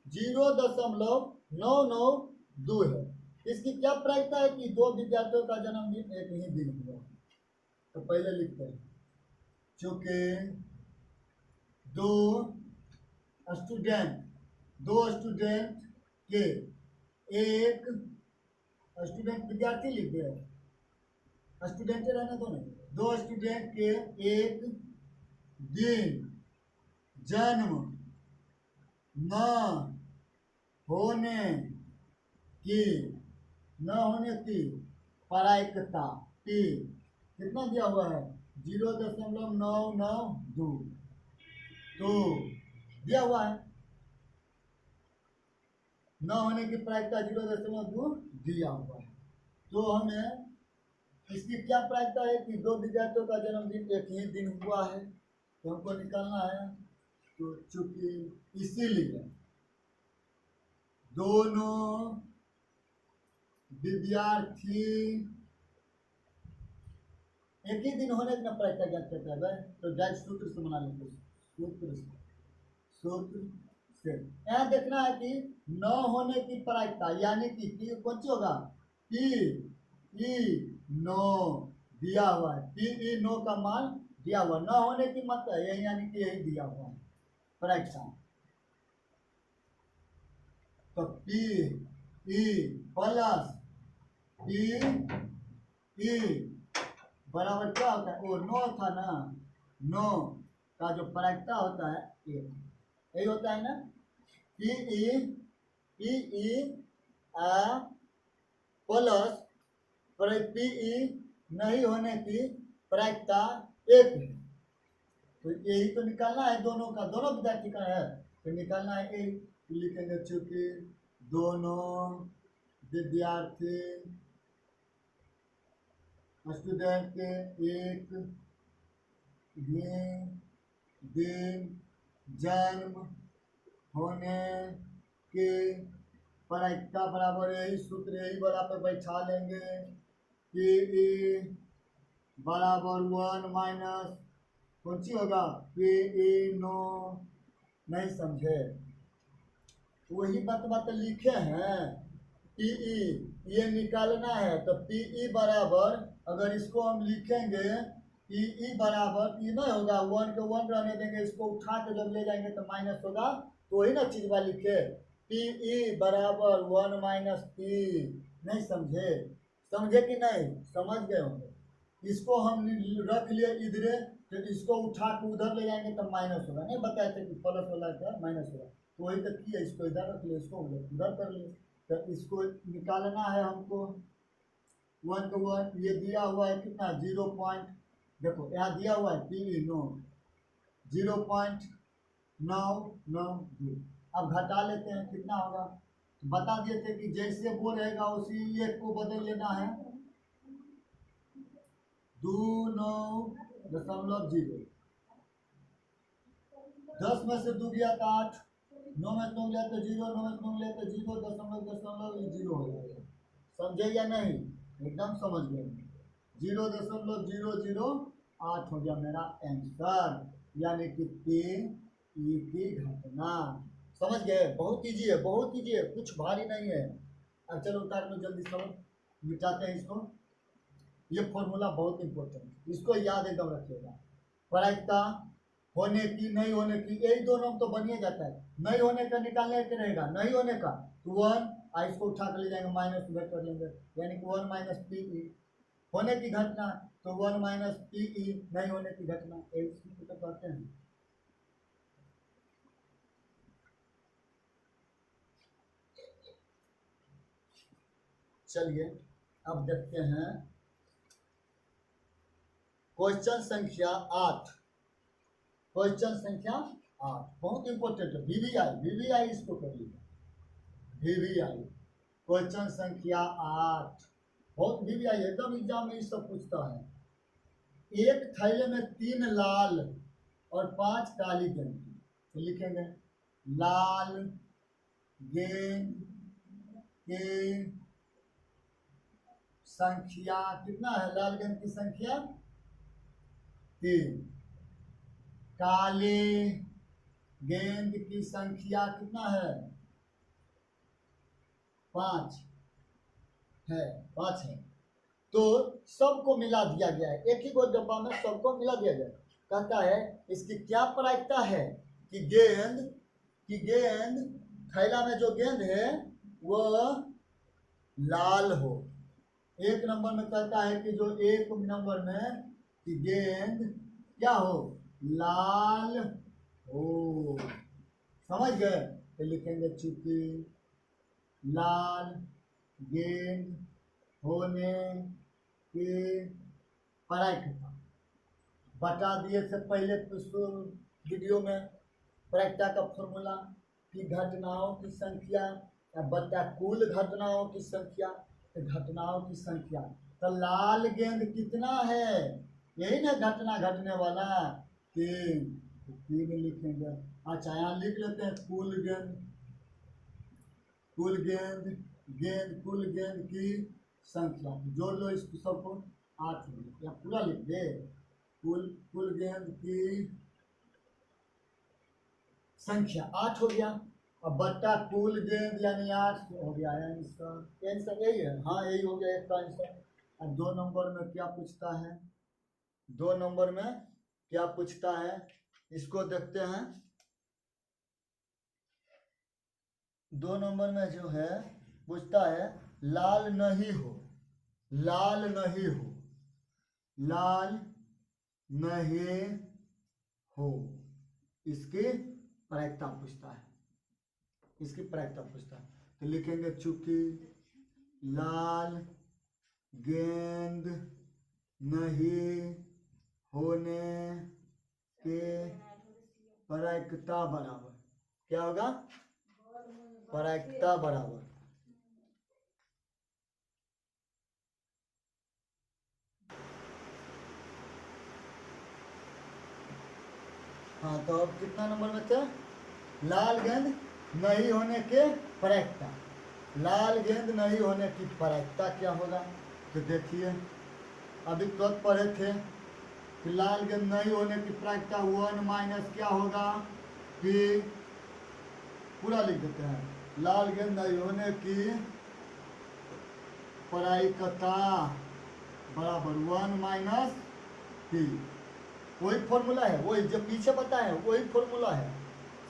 Speaker 1: 0.992 है। इसकी क्या प्रायिकता है कि 2 विद्यार्थियों का जन्मदिन एक ही दिन हुआ। तो पहले लिखते हैं, चूंकि दो स्टूडेंट के एक स्टूडेंट विद्यार्थी लिख दिया, स्टूडेंट रहने दो नहीं, 2 स्टूडेंट के एक दिन जन्म न होने की प्रायिकता P कितना दिया हुआ है 0.992 तो दिया हुआ है, न होने की प्रायिकता 0.2 दिया हुआ है। तो हमें इसकी क्या प्रायिकता है कि 2 विद्यार्थियों का जन्मदिन एक ही दिन हुआ है, तो हमको निकालना है। तो चूंकि इसीलिए दोनों विद्यार्थी एक ही दिन होने की प्रायिकता ज्ञात करता है, तो डायरेक्ट सूत्र से बना लेते हैं। सूत्र से यहाँ देखना है कि न होने की प्रायिकता यानी कि कौन सी होगा P9 दिया हुआ है, P9 का मान दिया हुआ, न होने की मतलब यही यानी कि यही दिया हुआ है प्रायिकता। तो P प्लस P बराबर क्या होता है, वो 9 था ना, 9 का जो प्रायिकता होता है यही होता है ना, P प्लस P नहीं होने की प्रायिकता 1 है। तो यही तो निकालना है, दोनों का, दोनों विद्यार्थी का है तो निकालना है। लिखेंगे चूंकि दोनों विद्यार्थी स्टूडेंट के एक दिन जन्म होने के प्रायिकता बराबर यही सूत्र यही बड़ा पे बैठा लेंगे कि बराबर 1 माइनस कौन सी होगा P9 नहीं समझे, वही बात लिखे हैं। PE ये निकालना है तो PE बराबर, अगर इसको हम लिखेंगे PE बराबर ये नहीं होगा, 1 के 1 रहने देंगे, इसको उठा के जब ले जाएंगे तो माइनस होगा, तो वही ना चीज वाली लिखे PE बराबर 1 माइनस P। नहीं समझे कि नहीं, समझ गए होंगे। इसको हम रख लिए इधरे, तो इसको उठा के उधर ले जाएंगे तो माइनस होगा, नहीं बताए थे कि प्लस वाला क्या माइनस होगा, तो वही तक किया, इसको इधर रख लिया, इसको उधर कर लिए। तो इसको निकालना है हमको 1 के 1, ये दिया हुआ है कितना 0. देखो यहाँ दिया हुआ है P9 0.992। अब घटा लेते हैं कितना होगा, तो बता दिए थे कि जैसे वो रहेगा उसी एक को बदल लेना है, 29.0, 10 में से 2 गया तो 8, 9 में 9 गया तो 0, 9 में 9 गया तो 0.0 हो जाएगा। समझे या नहीं, एकदम समझ गए। 0.008 हो गया मेरा आंसर, यानी कि 3 की घटना। समझ गए, बहुत इजी है, बहुत इजी है, कुछ भारी नहीं है। अब चलो उतार लो जल्दी, सब मिटाते हैं इसको। ये फॉर्मूला बहुत इंपॉर्टेंट, इसको याद एकदम रखिएगा। प्रायिकता होने की नहीं होने की, यही दोनों तो बनिए जाता है। नहीं होने का निकालने के रहेगा, नहीं होने का तो 1, इसको उठा कर ले जाएंगे, माइनस उधर कर लेंगे, यानी कि 1 माइनस PE। होने की घटना तो 1 माइनस PE, नहीं होने की घटना, यही तो कहते हैं। चलिए अब देखते हैं क्वेश्चन संख्या 8। क्वेश्चन संख्या 8, बहुत इंपॉर्टेंट है। वीवीआई इसको कर लीजिए। वीवीआई क्वेश्चन संख्या 8, बहुत वीवीआई एकदम एग्जाम में ये सब पूछता है। एक थैले में 3 लाल और 5 काली गेंद, तो लिखेंगे लाल गेंद की संख्या कितना है? लाल गेंद की संख्या 3, काले गेंद की संख्या कितना है? 5 है, 5 है। तो सबको मिला दिया गया है, एक ही गो डब्बा में सबको मिला दिया गया है। कहता है इसकी क्या प्रायिकता है कि गेंद थैला में जो गेंद है वो लाल हो। एक नंबर में कहता है कि जो एक नंबर में कि गेंद क्या हो? लाल हो। समझ गए? तो लिखेंगे चूंकि लाल गेंद होने की प्रायिकता, बता दिए से पहले वीडियो में प्रायिकता का फॉर्मूला कि घटनाओं की संख्या या बता कुल घटनाओं की संख्या, तो घटनाओं की संख्या। तो लाल गेंद कितना है? यही ना घटना घटने वाला 3, तो 3 लिखेंगे। अच्छा यहाँ लिख लेते हैं कुल गेंद की संख्या, जोड़ लो इसको सबको, 8 या पूरा लिख दे। कुल गेंद की संख्या 8 हो गया, अब बट्टा कुल गेंद यानी 8 हो गया है। आंसर यही है, हाँ यही हो गया इसका आंसर। अब 2 नंबर में क्या पूछता है? 2 नंबर में क्या पूछता है इसको देखते हैं। 2 नंबर में जो है पूछता है लाल नहीं हो, लाल नहीं हो, लाल नहीं हो, इसकी प्रायिकता पूछता है, इसकी प्रायिकता पूछता है। तो लिखेंगे चूंकि लाल गेंद नहीं होने के प्रायिकता बराबर क्या होगा? प्रायिकता बराबर हाँ। तो अब कितना नंबर में थे? लाल गेंद नहीं होने के प्रायिकता, लाल गेंद नहीं होने की प्रायिकता क्या होगा? तो देखिए अभी तो पढ़े थे कि लाल गेंद नहीं होने की प्रायिकता 1 माइनस क्या होगा? पी, पूरा लिख देते हैं। लाल गेंद नहीं होने की प्रायिकता बराबर 1 माइनस पी। वही फॉर्मूला है, वही जो पीछे बताए वही फॉर्मूला है,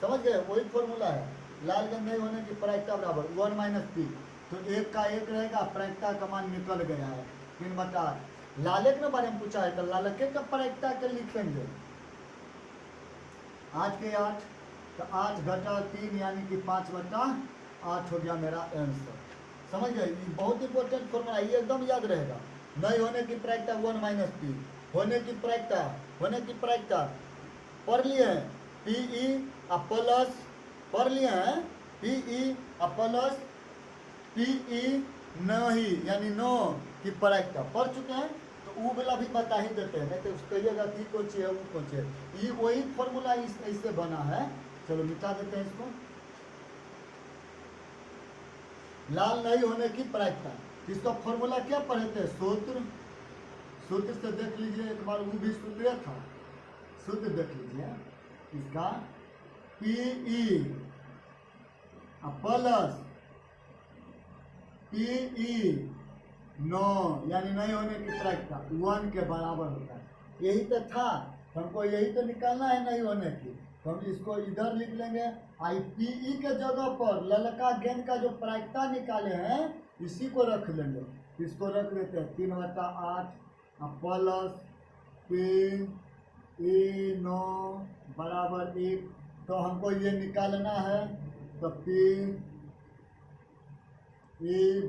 Speaker 1: समझ गए? वही फॉर्मूला है। लाल गेंद नहीं होने की प्रायिकता बराबर 1 माइनस पी। तो 1 का 1 रहेगा, प्रायिकता का मान निकल गया है 3/8। लालक के बारे में पूछा है तो लालके का प्रायिकता के लिखेंगे 8 के 8, तो 8 घटा 3 यानी कि 5/8 हो गया मेरा आंसर। समझ गए? ये बहुत इंपॉर्टेंट फॉर्मूला, ये एकदम याद रहेगा। नहीं होने की प्रायिकता 1 माइनस पी, होने की प्रायिकता पढ़ लिए हैं पीई प्लस, पढ़ लिए हैं पीई प्लस पीई नहीं यानी नो की प्रायिकता पढ़ चुके हैं। तो वो वाला भी बता ही देते हैं, नहीं तो कहिएगा कि कौन सी है वो कौन सी है। ये वही फॉर्मूला इससे बना है। चलो मिटा देते हैं इसको। लाल नहीं होने की प्रायिकता, इसका फॉर्मूला क्या पढ़े थे? सूत्र से देख लीजिए एक बार, वो भी सूत्र था, सूत्र देख लीजिए इसका। पीई प्लस पीई नो यानी नहीं होने की प्रायिकता 1 के बराबर होता है। यही तो था, हमको यही तो निकालना है नहीं होने की। तो हम इसको इधर लिख लेंगे। आई पीई के जगह पर ललका गेंद का जो प्रायिकता निकाले हैं इसी को रख लेंगे। इसको रख लेते हैं 3/8 प्लस पी नो बराबर 1। तो हमको ये निकालना है, तो पी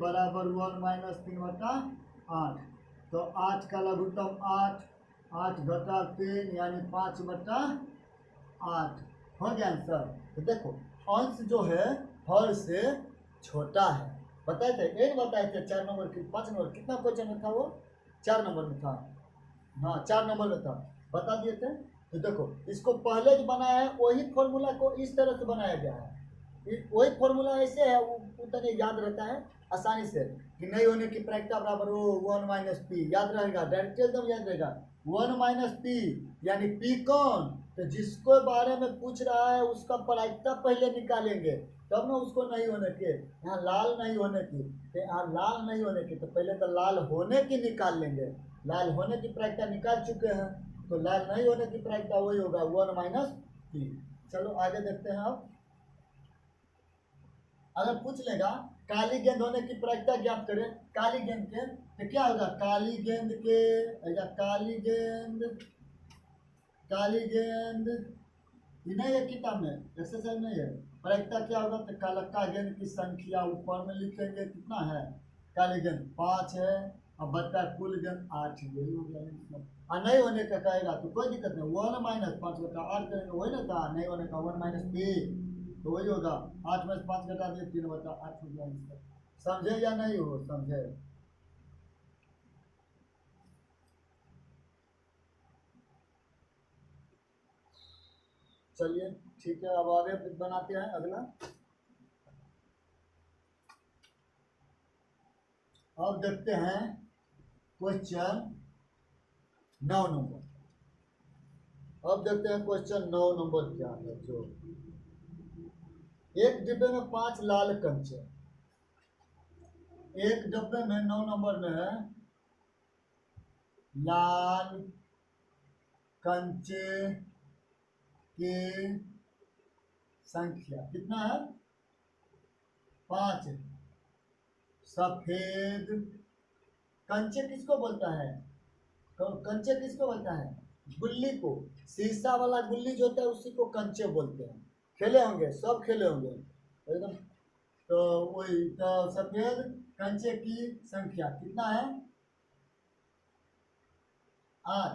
Speaker 1: बराबर 1 माइनस 3/8। तो 8 का लघुत्तम 8, 8 घटा 3 यानी 5/8। हो गया आंसर। तो देखो अंश जो है हर से छोटा है। बताए थे एक बताए थे 4 नंबर की 5 नंबर कितना क्वेश्चन में था वो 4 नंबर में था। हाँ 4 नंबर में था बता दिए थे। तो देखो इसको पहले जो बनाया है वही फॉर्मूला को इस तरह से बनाया गया है। वही फॉर्मूला ऐसे है उतने याद रहता है आसानी से कि नहीं होने की प्रायिकता बराबर हो 1 माइनस पी याद रहेगा डायरेक्ट एकदम याद रहेगा 1 माइनस पी यानी पी कौन तो जिसको बारे में पूछ रहा है उसका प्रायिकता पहले निकालेंगे तब ना उसको नहीं होने के यहाँ लाल नहीं होने की तो यहाँ लाल नहीं होने की तो पहले तो लाल होने की निकाल लेंगे। लाल होने की प्रायिकता निकाल चुके हैं तो लाल नहीं होने की प्रायिकता वही होगा 1 माइनस पी। चलो आगे देखते हैं अब अगर पूछ लेगा काली गेंद होने की प्रायिकता ज्ञात करें काली गेंद के तो क्या होगा काली गेंद के काली गेंद ये नहीं है किताब में एक्सरसाइज नहीं है प्रायिकता क्या होगा तो कालक्का गेंद की संख्या ऊपर में लिखेंगे कितना है काली गेंद 5 है और बट्टा कुल गेंद 8 यही हो गया और नहीं होने का कहेगा तो कोई दिक्कत नहीं 1 माइनस 5 बटा 8 करेंगे वही ना था नहीं होने का 1 माइनस पी तो वही होगा 8 में 5 घटा दिए 3 बटा 8 हो गया आंसर। समझे या नहीं हो समझे। चलिए ठीक है अब आगे बनाते हैं अगला। अब देखते हैं क्वेश्चन 9 नंबर। अब देखते हैं क्वेश्चन 9 नंबर क्या है जो एक डिब्बे में 5 लाल कंचे एक डब्बे में 9 नंबर में है लाल कंचे की संख्या कितना है 5 सफेद कंचे किसको बोलता है कंचे किसको बोलता है गुल्ली को शीशा वाला गुल्ली जो होता है उसी को कंचे बोलते हैं। खेले होंगे सब खेले होंगे एकदम। तो वही तो सफेद कंचे की संख्या कितना है 8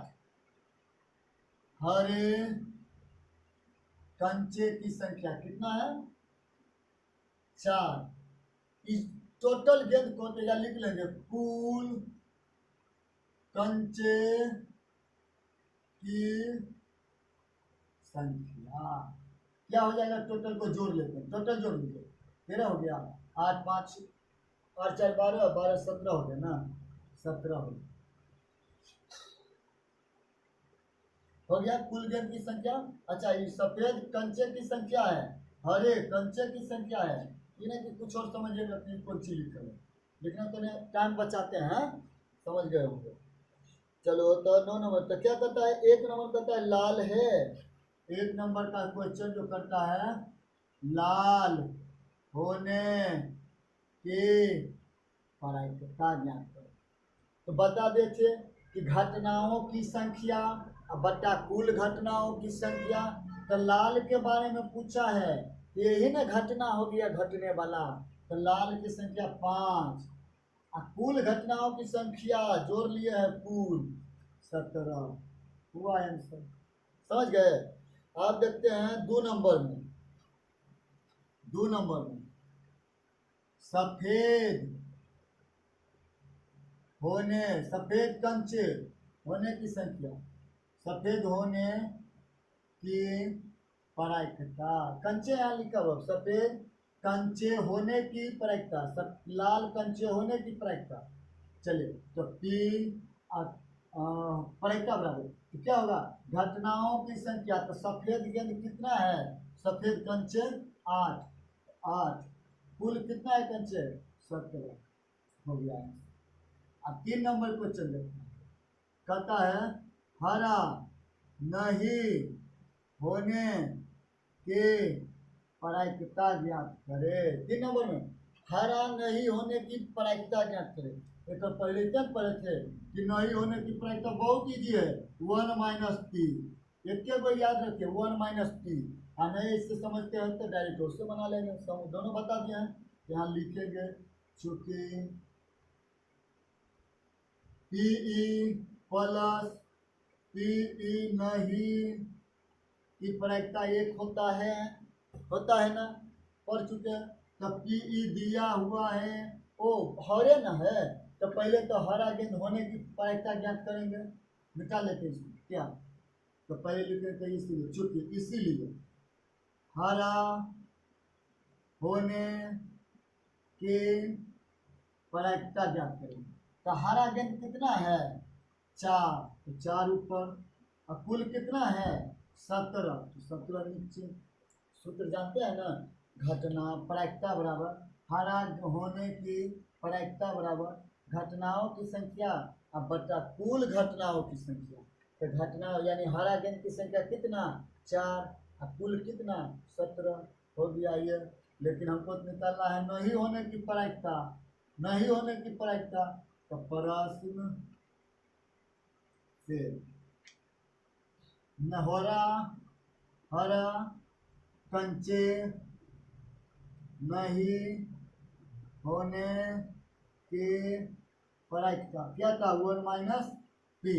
Speaker 1: हरे कंचे की संख्या कितना है 4 इस टोटल गेंद को तो लिख लेंगे कुल कंचे की संख्या क्या हो जाएगा टोटल को जोड़ लेते हैं टोटल जोड़ लीजिए 13 हो गया 8 5 और 4 12 12 17 हो गया ना 17 हो गया कुल गेंद की संख्या। अच्छा ये सफेद कंचे की संख्या है हरे कंचे की संख्या है ये नहीं कि कुछ और समझिएगा कि कौन सी लिख है लिखना तो नहीं टाइम बचाते हैं समझ गए होंगे। चलो तो 9 नंबर तो क्या करता है 1 नंबर करता है लाल है 1 नंबर का क्वेश्चन जो करता है लाल होने की प्रायिकता ज्ञात करो। तो बता देते कि घटनाओं की संख्या बट्टा कुल घटनाओं की संख्या तो लाल के बारे में पूछा है यही ना घटना हो गया घटने वाला तो लाल की संख्या 5 कुल घटनाओं की संख्या जोड़ लिए है कुल 17 हुआ आंसर समझ गए। आप देखते हैं 2 नंबर में सफेद होने सफेद कंचे होने की संख्या सफेद होने की प्रायिकता कंचे यहाँ लिखा हुआ सफेद कंचे होने की प्रायिकता लाल कंचे होने की प्रायिकता। चलिए तो पी प्रायिकता बराबर तो क्या होगा घटनाओं की संख्या तो सफेद गेंद कितना है सफेद कंचे 8 कुल कितना है कंचे 17 हो गया। अब 3 नंबर क्वेश्चन देखते हैं कहता है हरा नहीं होने की प्रायिकता ज्ञात करे। 3 नंबर में हरा नहीं होने की प्रायिकता ज्ञात करे। एक तो पहले तक पढ़े थे कि नहीं होने की प्रायिकता बहुत ईजी है 1 माइनस पी एक को याद रखिए 1 माइनस पी नहीं इससे समझते हैं तो डायरेक्ट उससे बना लेंगे दोनों बता दिए हैं यहाँ लिखेंगे चूंकि पीई प्लस पीई नहीं की प्रायिकता 1 होता है ना, पढ़ चुके हैं। तो पीई दिया हुआ है, ओ हरे ना है, तो पहले तो हरा गेंद होने की प्रायिकता ज्ञात करेंगे, मिटा लेते हैं इसको क्या, तो पहले लिखेंगे इसीलिए, चूंकि इसीलिए हरा होने की प्रायिकता ज्ञात करेंगे। तो हरा गेंद कितना है 4, तो 4 ऊपर, और कुल कितना है 17, तो 17 नीचे। सूत्र जानते हैं ना, घटना प्रायिकता बराबर हरा होने की प्रायिकता बराबर घटनाओं की संख्या अब बटा कुल घटनाओं की संख्या। तो घटना यानी हरा गेंद की संख्या कितना 4, और कुल कितना 17 हो गया ये। लेकिन हमको निकालना है नहीं होने की प्रायिकता, नहीं होने की प्रायिकता, तो प्रश्न से नहोरा हरा कंचे नहीं होने की प्रायिकता क्या था 1 माइनस पी,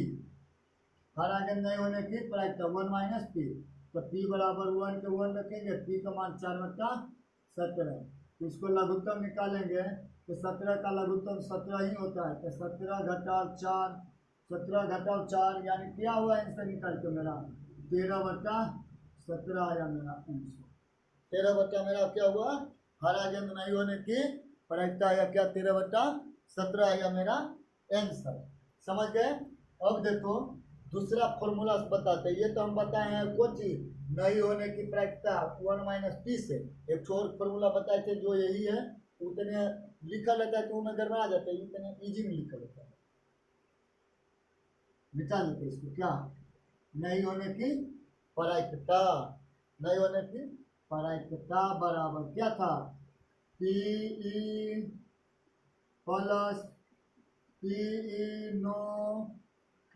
Speaker 1: हरा गेंद नहीं होने की प्रायिकता 1 माइनस पी, तो पी बराबर 1 के 1 रखेंगे, पी का मान 4/17, तो इसको लघुत्तम निकालेंगे तो 17 का लघुत्तम 17 ही होता है, तो 17 घटाव 4, 17 घटाव 4 यानी क्या हुआ आंसर निकाल के मेरा 13/17 आया मेरा आंसर। 13 मेरा क्या हुआ, हरा गेंद नहीं होने की प्रायिकता आया क्या 13/17 आया मेरा आंसर। समझ गए। अब देखो दूसरा फॉर्मूला बताते हैं, ये तो हम बताए हैं कौन चीज नहीं होने की प्रायिकता 1 माइनस पी से, एक और फॉर्मूला बताए थे जो यही है, उतने लिखा रहता है तो उनमें गड़बड़ा जाता है, इतने इजी में लिखा रहता है, मिटा लेते इसको क्या, नहीं होने की प्रायिकता, नहीं होने की प्रायिकता बराबर क्या था पीई प्लस पीई नो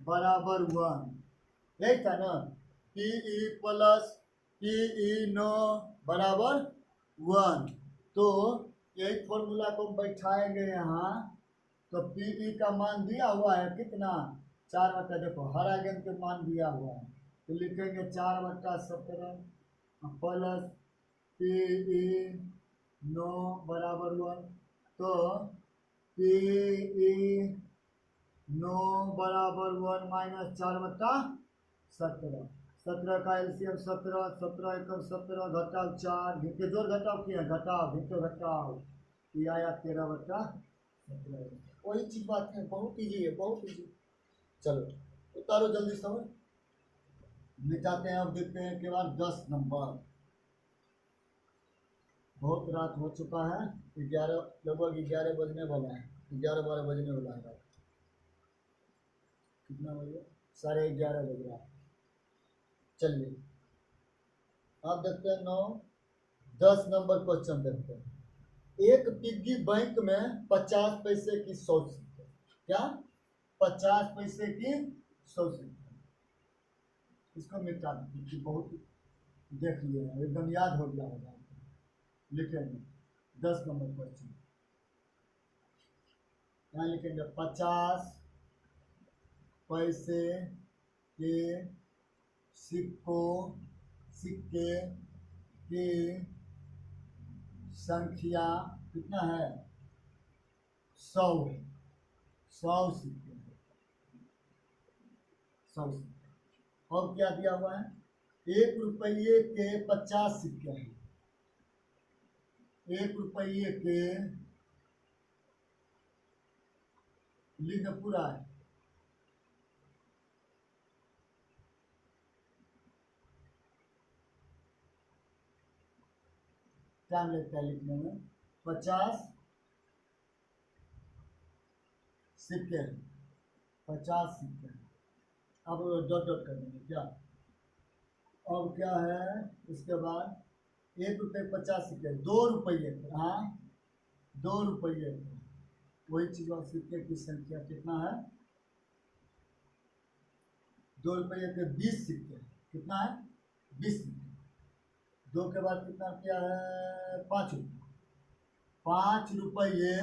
Speaker 1: बराबर 1, यही था ना, पीई प्लस पीई नो बराबर 1। तो यही फॉर्मूला को बैठाएंगे यहाँ, तो पीई का मान दिया हुआ है कितना 4 देखो हरा गेंद के मान दिया हुआ है, तो लिखेंगे 4/17 प्लस पीई नो बराबर 1, तो पीई नो बराबर 1 माइनस 4/17, 17 का एलसीएम 17, 17 एकम 17 घटाव 4, भिंके जोड़ घटाव किया घटाव भिंके घटाव, ये आया 13/17। वही चीज बात है, बहुत इजी है, बहुत इजी। चलो उतारो जल्दी समझ, मिटाते हैं। अब देखते हैं के बाद 10 नंबर। बहुत रात हो चुका है, 11 लगभग 11 बजने वाला है, 11-12 बजने वाला है। कितना बजे 11:30 बज रहा है। चलिए अब देखते हैं 9-10 नंबर क्वेश्चन देखते हैं। एक पिग्गी बैंक में 50 पैसे की 100 सिक्के, क्या 50 पैसे की 100 सिक्के, इसको मिटा दीजिए, बहुत देख लिए एकदम याद हो गया होगा। लिखेंगे 10 नंबर क्वेश्चन, यहाँ लिखेंगे 50 पैसे के सिक्के की संख्या कितना है 100 सिक्के, 100 सिक्के। और क्या दिया हुआ है 1 रुपये के 50 सिक्के हैं, 1 रुपये के लिख पूरा है, टाइम लगता है लिखने में। 50 सिक्के, 50 सिक्के, अब डॉट डॉट कर देंगे क्या। अब क्या है इसके बाद 1 रुपये 50 सिक्के, 2 रुपये के, हाँ 2 रुपये के, वही चीज और सिक्के की संख्या कितना है 2 रुपये के 20 सिक्के, कितना है 20 सिक्के। 2 के बाद कितना क्या है 5 रुपये, 5 रुपये,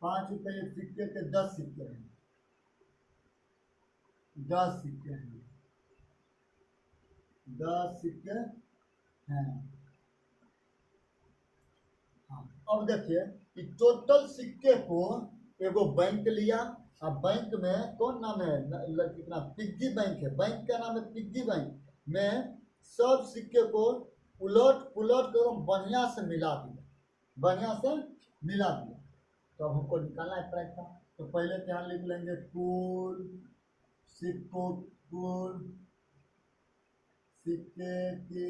Speaker 1: 5 रुपये सिक्के के 10 सिक्के हैं, 10 सिक्के हैं। 10 सिक्के हैं। हाँ, अब देखिए कि टोटल सिक्के को एगो बैंक लिया। अब बैंक में कौन नाम है, कितना पिग्गी बैंक है, बैंक का नाम है पिग्गी बैंक में सब सिक्के को उलट पुलट कर बढ़िया से मिला दिया, बढ़िया से मिला दिया। तो अब हमको निकालना है प्राइस का। तो पहले यहाँ लिख लेंगे कुल सिक्कों, कुल सिक्के की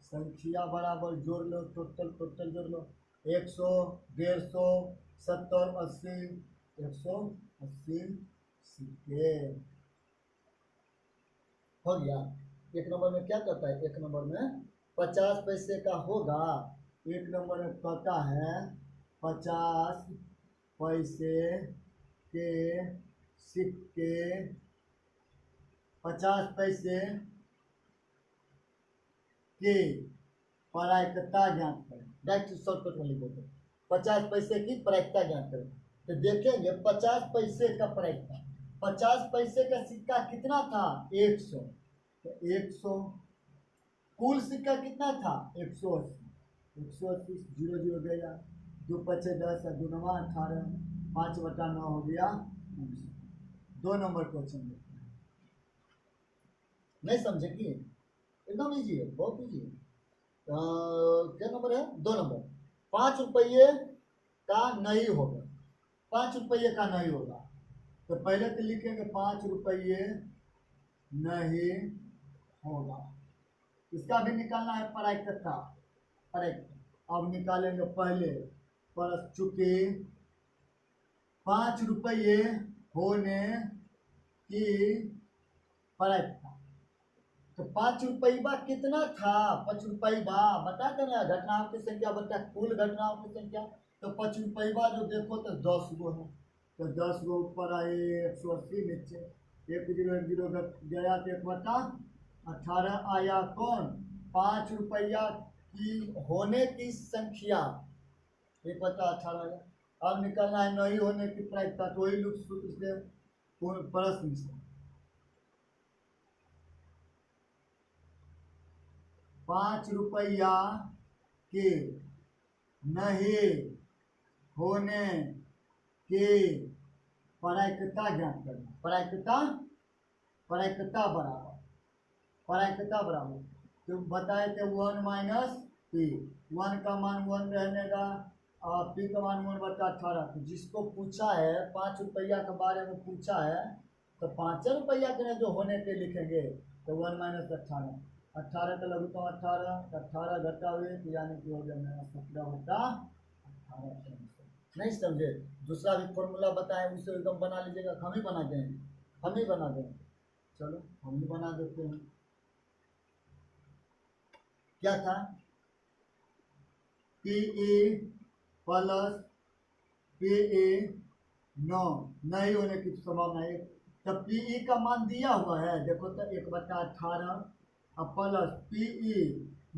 Speaker 1: संख्या बराबर जोड़ लो, टोटल टोटल जोड़ लो, 100, 150, 70, 80, 180 सिक्के हो गया। एक नंबर में क्या कहता है, एक नंबर में 50 पैसे का होगा। एक नंबर में कहता है 50 पैसे के सिक्के, 50 पैसे की प्रायिकता ज्ञात करें। डायरेक्ट शॉर्टकट में लिखो, 50 पैसे की प्रायिकता ज्ञात करें। तो देखेंगे 50 पैसे का प्रायिकता, 50 पैसे का सिक्का कितना था, 100। तो 100 कुल सिक्का कितना था, 180। 180 0 0 गया, 2 पचे 10, 2 9 18, 5/9 हो गया 2 नंबर क्वेश्चन देखते हैं। नहीं समझे कि एकदम इजी है, बहुत इजी है। क्या नंबर है, 2 नंबर। 5 रुपये का नहीं होगा, 5 रुपये का नहीं होगा। तो पहले तो लिखेंगे 5 रुपये नहीं होगा। इसका भी निकालना है प्रायिकता, अब निकालेंगे पहले पर चूंकि 5 रुपये होने की प्रायिकता। तो 5 रुपया कितना था, 5 रुपया बता देना, घटनाओं की संख्या बता, कुल घटनाओं की संख्या। तो 5 रुपया जो देखो तो 10 गो है, तो 10 गो ऊपर आए 180 नीचे 1 0 1 0 गया तो 1/18 आया। कौन, 5 रुपया की होने की संख्या 1/18 आया। अब निकलना है नहीं होने की प्रायिकता, तो वही लोग सूत्र से प्रश्न से 5 रुपया के नहीं होने की प्रायिकता ज्ञात करना। प्रायिकता बराबर तो बताए थे 1 माइनस पी, 1 का मान 1 रहने का, पी का मान 1/18। तो जिसको पूछा है 5 रुपया के बारे में पूछा है, तो 5 रुपया के जो होने के लिखेंगे तो 1 माइनस 18, 18 का लघुत्तम 18 घटा हुए तो यानी कि हो गया मेरा 17/18। नहीं समझे, दूसरा भी फॉर्मूला बताएं उसे एकदम बना लीजिएगा, हम ही बना दें। चलो हम ही बना देते हैं। क्या था, PE प्लस PE 9 नहीं होने की संभावना है। तब PE का मान दिया हुआ है, देखो तो 1/18 प्लस PE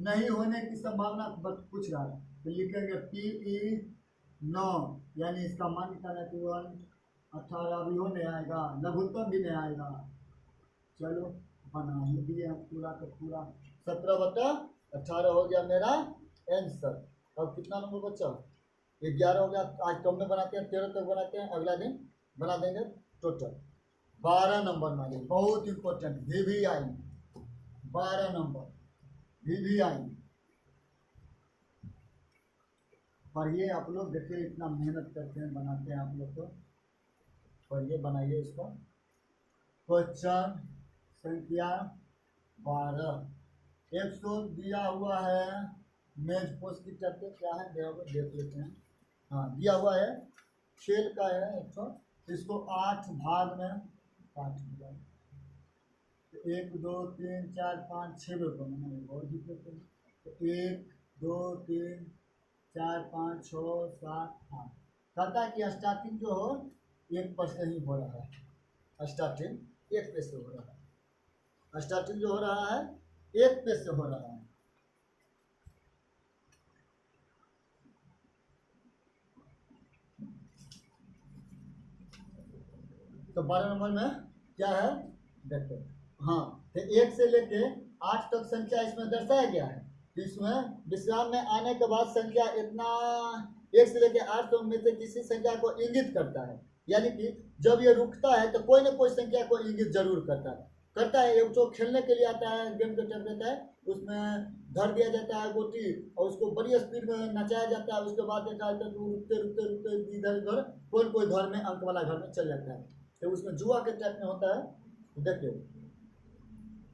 Speaker 1: नहीं होने की संभावना पूछ रहा है, तो लिखेंगे PE 9 यानी इसका मान निकालना है 1/18 भी हो नहीं आएगा, लघुत्तम भी नहीं आएगा। चलो बना ही दिए हम पूरा का पूरा, 17/18 हो गया मेरा आंसर। अब कितना नंबर बचा, 11 हो गया। आज कम में बनाते हैं, 13 तक बनाते हैं, अगला दिन बना देंगे टोटल 12 नंबर मांगे। बहुत इंपॉर्टेंट VVI 12 नंबर VVI पढ़िए आप लोग, देखिए इतना मेहनत करते हैं, बनाते हैं आप लोग तो पढ़िए, बनाइए इसको। क्वेश्चन संख्या 12, 100 दिया हुआ है। मेज पोस्ट की चर्चा क्या है देख लेते हैं। हाँ दिया हुआ है, खेल का है 100, इसको 8 भाग में काट दिया। 1 2 3 4 5 6 और दिक्कत है। तो 1 2 3 4 5 6 7 8 कहता है कि स्टार्टिंग जो हो 1 पर से ही हो रहा है, स्टार्टिंग 1 पे से हो रहा है, स्टार्टिंग जो हो रहा है 1 पे से हो रहा है। तो 12 नंबर में क्या है देखते हैं। हाँ, तो 1 से लेके 8 तक संख्या इसमें दर्शाया गया है। तो इसमें विश्राम में आने के बाद संख्या इतना 1 से लेके 8 तक में से किसी संख्या को इंगित करता है। यानी कि जब ये रुकता है तो कोई ना कोई संख्या को इंगित जरूर करता है। एक जो खेलने के लिए आता है, गेम के टाइम रहता है, उसमें धर दिया जाता है गोटी और उसको बड़ी स्पीड में नचाया जाता है। उसके बाद देखा जाता है तो रुकते रुकते रुकते इधर उधर कोई घर में अंक वाला घर में चल जाता है। तो उसमें जुआ के टाइप में होता है। देखिए,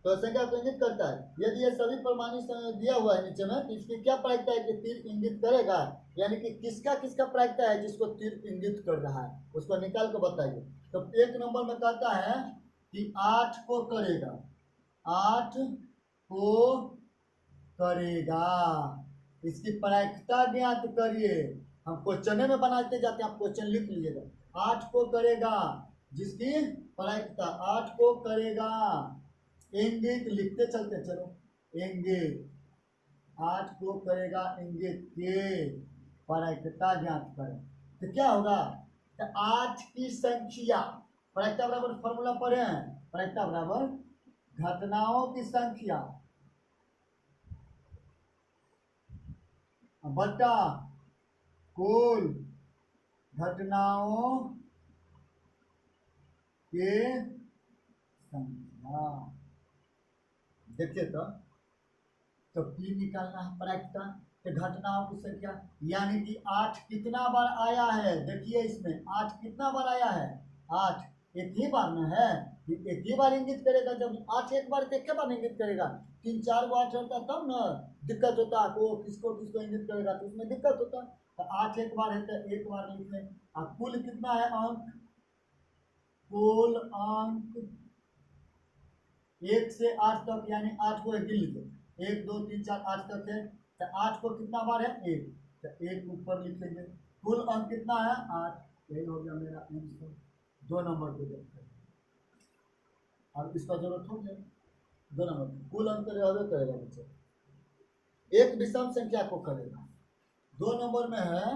Speaker 1: तो संख्या को इंगित करता है। यदि ये सभी प्रमाणित दिया हुआ है नीचे में, तो इसकी क्या प्रायिकता है कि तीर इंगित करेगा, यानी कि किसका किसका प्रायिकता है जिसको तीर इंगित कर रहा है, उसको निकाल कर बताइए। तो 1 नंबर में कहता है कि 8 को करेगा, 8 को करेगा, इसकी प्रायिकता ज्ञात करिए। हम क्वेश्चन में बनाते जाते हैं, आप क्वेश्चन लिख लीजिएगा। 8 को करेगा जिसकी प्रायिकता 8 को करेगा, इंगित लिखते चलते चलो, इंगित 8 को करेगा इंगित के प्रायिकता ज्ञात करें। तो क्या होगा, तो 8 की संख्या, प्रायिकता बराबर फॉर्मूला पढ़े हैं, प्रायिकता बराबर घटनाओं की संख्या बटा कुल घटनाओं के संख्या। देखिए तो P निकालना है प्रायिकता, तो घटनाओं की संख्या, यानी कि 8 कितना बार आया है। देखिए इसमें 8 कितना बार आया है, 8 एक ही बार में है, एक ही बार इंगित करेगा। जब 8 एक बार एक बार इंगित करेगा, 3-4 गो 8 होता तब ना दिक्कत होता है, को किसको किसको इंगित करेगा तो उसमें दिक्कत होता। तो 8 एक बार है तो एक बार लिख लें। अब कुल कितना है अंक, कुल अंक 1 से 8 तक, यानी 8 को गिन लीजिए, 1 2 3 4 8 तक है। तो 8 को कितना बार है, 1, तो 1 ऊपर लिखेंगे। कुल अंक कितना है, 8, यही हो गया मेरा आंसर। 2 नंबर पे देखते हैं, अब इसका जरूरत हो गया 2 नंबर। कुल अंक रहबे करेगा बच्चे, एक विषम संख्या को करेगा। 2 नंबर में है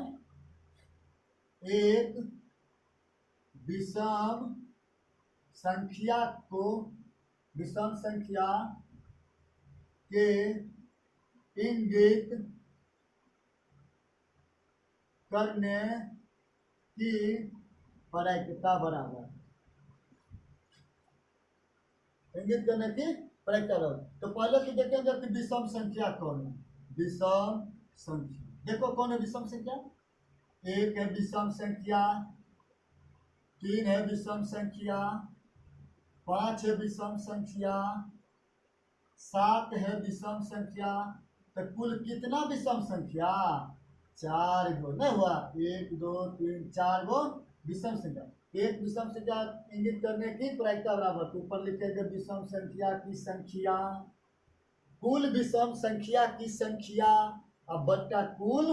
Speaker 1: एक विषम संख्या को, विषम संख्या के इंगित करने की प्रायिकता बराबर, इंगित करने की प्रायिकता बराबर। तो पहले तो देखेंगे कि विषम संख्या कौन है। विषम संख्या देखो कौन है विषम संख्या, 1 है विषम संख्या, 3 है विषम संख्या, 5 है विषम संख्या, 7 है विषम संख्या। तो कुल कितना विषम संख्या, 4 गो नहीं हुआ, 1 2 3 4 गो विषम संख्या। एक विषम संख्या इंगित करने की प्रायिकता बराबर, ऊपर लिखेंगे विषम संख्या की संख्या, कुल विषम संख्या की संख्या, अब बट्टा कुल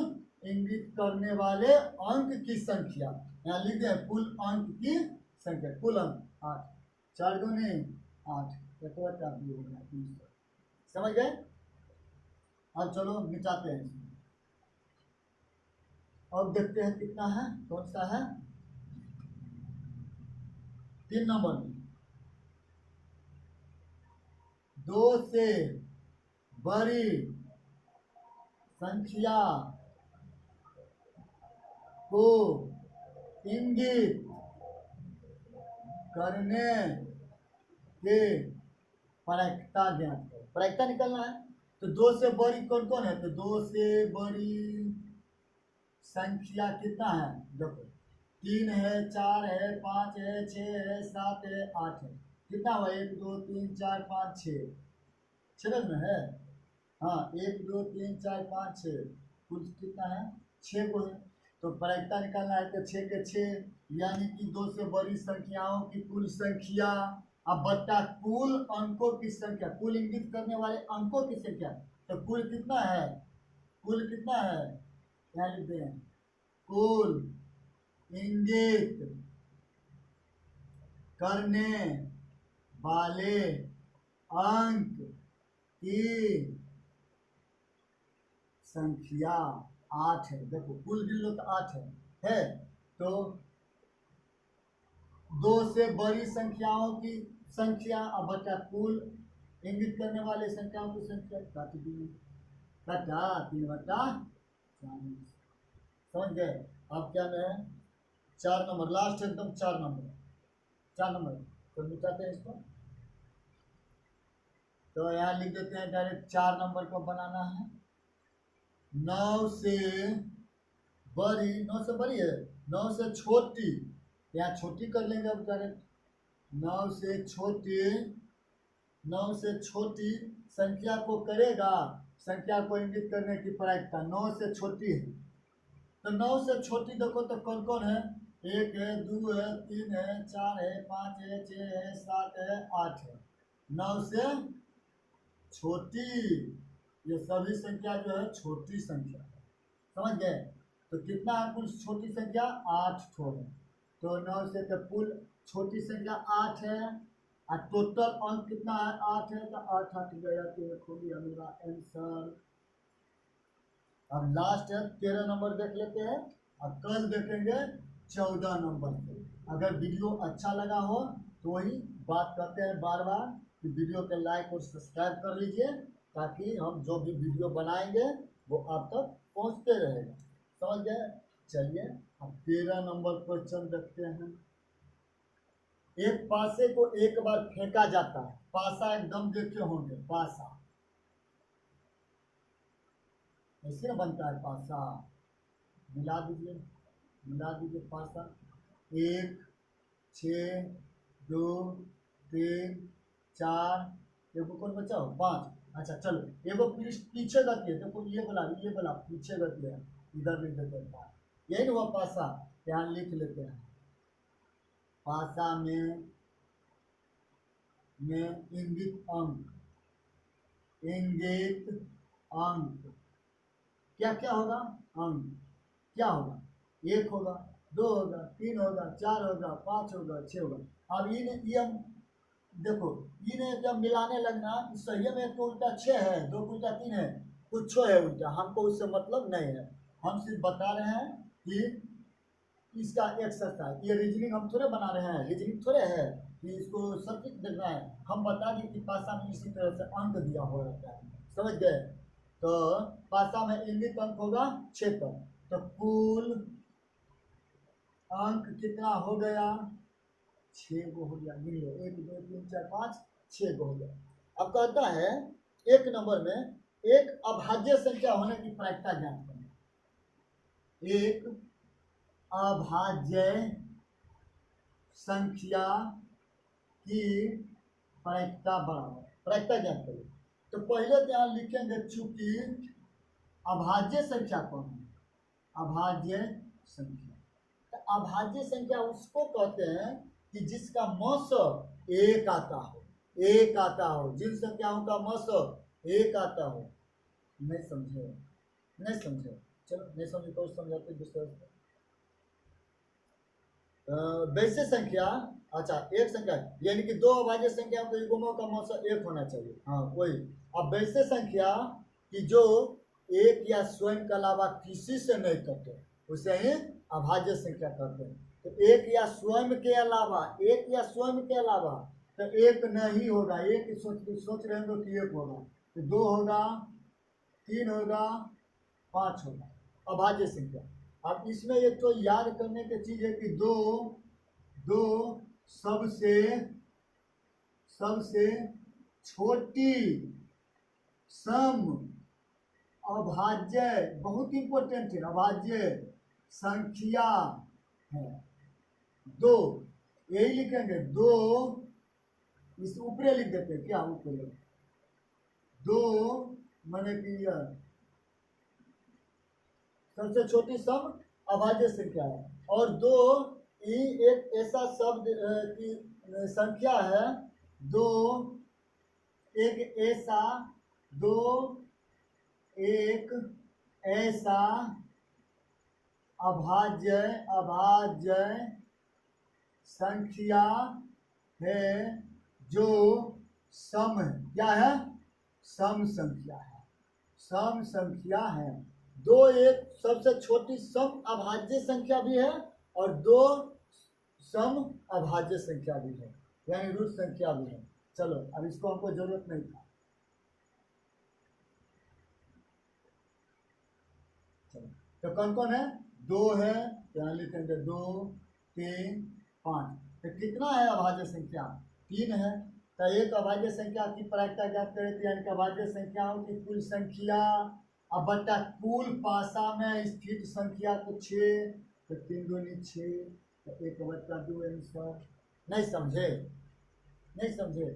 Speaker 1: इंगित करने वाले अंक की संख्या। यहाँ लिख दें कुल अंक की संख्या, कुल अंक 8, 4 दूनी 8, समझ गए। अब चलो मिटाते हैं इसमें, अब देखते हैं कितना है, कौन सा है। 3 नंबर में 2 से बड़ी संख्या को इंगित करने के प्रायिकता ज्ञात करो। प्रायिकता निकालना है, तो 2 से बड़ी कौन कौन है, तो 2 से बड़ी संख्या कितना है, देखो 3 है, 4 है, 5 है, 6 है, 7 है, 8 है। कितना हुआ, 1 2 3 4 5 6, 6 में है। हाँ 1 2 3 4 5 6, कुल कितना है, 6 को है। तो प्रायिकता निकालना है तो 6 के 6, यानी कि 2 से बड़ी संख्याओं की कुल संख्या, अब बट्टा कुल अंकों की संख्या, कुल इंगित करने वाले अंकों की संख्या। तो कुल कितना है, कुल कितना है, क्या लिखते हैं, कुल इंगित करने वाले अंक की संख्या 8 है। देखो कुल गिन लो तो 8 है। तो दो से बड़ी संख्याओं की संख्या अब बटा कुल इंगित करने वाले संख्याओं की संख्या काट दी, घटा 3/40। समझ गए। अब क्या है 4 नंबर लास्ट एकदम 4 नंबर तो मिटाते हैं इसको। तो यहाँ लिख देते हैं डायरेक्ट 4 नंबर को बनाना है। 9 से बड़ी, 9 से बड़ी है, 9 से छोटी, यहाँ छोटी कर लेंगे अब डायरेक्ट। 9 से छोटी, 9 से छोटी संख्या को करेगा, संख्या को इंगित करने की प्रायिकता 9 से छोटी है। तो 9 से छोटी देखो तो कौन कौन है, 1 है, 2 है, 3 है, 4 है, 5 है, 6 है, 7 है, 8 है। 9 से छोटी ये सभी संख्या जो है छोटी संख्या है। समझ गए। तो कितना है कुल छोटी संख्या 8 ठो है। तो 9 से तो कुल छोटी संख्या 8 है और टोटल अंक कितना है 8 है। तो 8 8 गया तो ये हो गया मेरा आंसर। अब लास्ट है 13 नंबर देख लेते हैं और कल देखेंगे 14 नंबर पे। अगर वीडियो अच्छा लगा हो तो वही बात करते हैं बार बार कि वीडियो के लाइक और सब्सक्राइब कर लीजिए ताकि हम जो भी वीडियो बनाएंगे वो आप तक पहुंचते रहेगा। समझ गए। चलिए अब 13 नंबर क्वेश्चन देखते हैं। एक पासे को एक बार फेंका जाता है, पासा एकदम देखे होंगे, पासा ऐसे बनता है पासा। मिला दीजिए पासा। 1 6 2 3 4 देखो कौन बचा हो 5। अच्छा चलो एगो पीछे गति है, देखो ये वाला पीछे गति है, इधर लिख देते हैं 5। यही ना हुआ पासा। यहाँ लिख लेते हैं पासा में इंगित अंक क्या क्या होगा, अंक क्या होगा, 1 होगा, 2 होगा, 3 होगा, 4 होगा, 5 होगा, 6 होगा। अब ये हम देखो इन्हें जब मिलाने लगना, सही में एक तो उल्टा 6 है, 2 उल्टा 3 है, कुछ है उल्टा, हमको उससे मतलब नहीं है। हम सिर्फ बता रहे हैं कि इसका एक्सरसाइज, ये रीजनिंग हम थोड़े बना रहे हैं, रीजनिंग थोड़े है कि इसको सब कुछ देखना है। हम बता दें कि पासा में इसी तरह से अंक दिया हो रहता है। समझ गए। तो पासा में इंगित अंक होगा 6 तक। तो कुल अंक कितना हो गया 6 गो हो गया। गिन लो 1 2 3 4 5 6 गो हो गया। अब कहता है एक नंबर में एक अभाज्य संख्या होने की प्रायिकता ज्ञात करें। एक अभाज्य संख्या की प्रायिकता बराबर, प्रायिकता ज्ञात करें। तो पहले तो यहाँ लिखेंगे चूंकि अभाज्य संख्या कौन है, अभाज्य संख्या। तो अभाज्य संख्या उसको कहते हैं कि जिसका मस 1 आता हो, जिन संख्याओं का मस 1 आता हो। नहीं समझे, चलो नहीं समझे तो समझाते दूसरे। वैसे संख्या, अच्छा एक संख्या यानी कि 2 अभाज्य संख्याओं के युग्मों का मस 1 होना चाहिए। हाँ वही। अब वैसे संख्या कि जो 1 या स्वयं के अलावा किसी से नहीं करते उसे ही अभाज्य संख्या कहते हैं। तो 1 या स्वयं के अलावा, तो 1 नहीं होगा। 1 सोच रहे हो कि 1 होगा, तो 2 होगा, 3 होगा, 5 होगा, अभाज्य संख्या। अब इसमें एक तो याद करने की चीज है कि दो सबसे छोटी सम अभाज्य, बहुत इंपॉर्टेंट है, अभाज्य संख्या है 2। यही लिखेंगे 2, इस ऊपर लिख देते हैं क्या, ऊपर 2 माने कि सबसे छोटी सम अभाज्य संख्या है। और 2 एक ऐसा शब्द की संख्या है, 2 एक ऐसा अभाज्य संख्या है जो सम है। क्या है, सम संख्या है। 2 एक सबसे छोटी सम अभाज्य संख्या भी है और 2 सम अभाज्य संख्या भी है, यानी रूट संख्या भी है। चलो अब इसको हमको जरूरत नहीं था। चलो तो कौन कौन है? 2 है, यहाँ लिखेंगे 2 3 5। तो कितना है अभाज्य संख्या? 3 है। तो एक अभाज्य संख्या की प्रायिकता ज्ञात करें, तो यानी कि अभाज्य संख्याओं की कुल संख्या अब बट्टा कुल पासा में स्थित संख्या तो 6, तो 3 दूनी 6, तो 1/2 आंसर। नहीं समझे? नहीं समझे?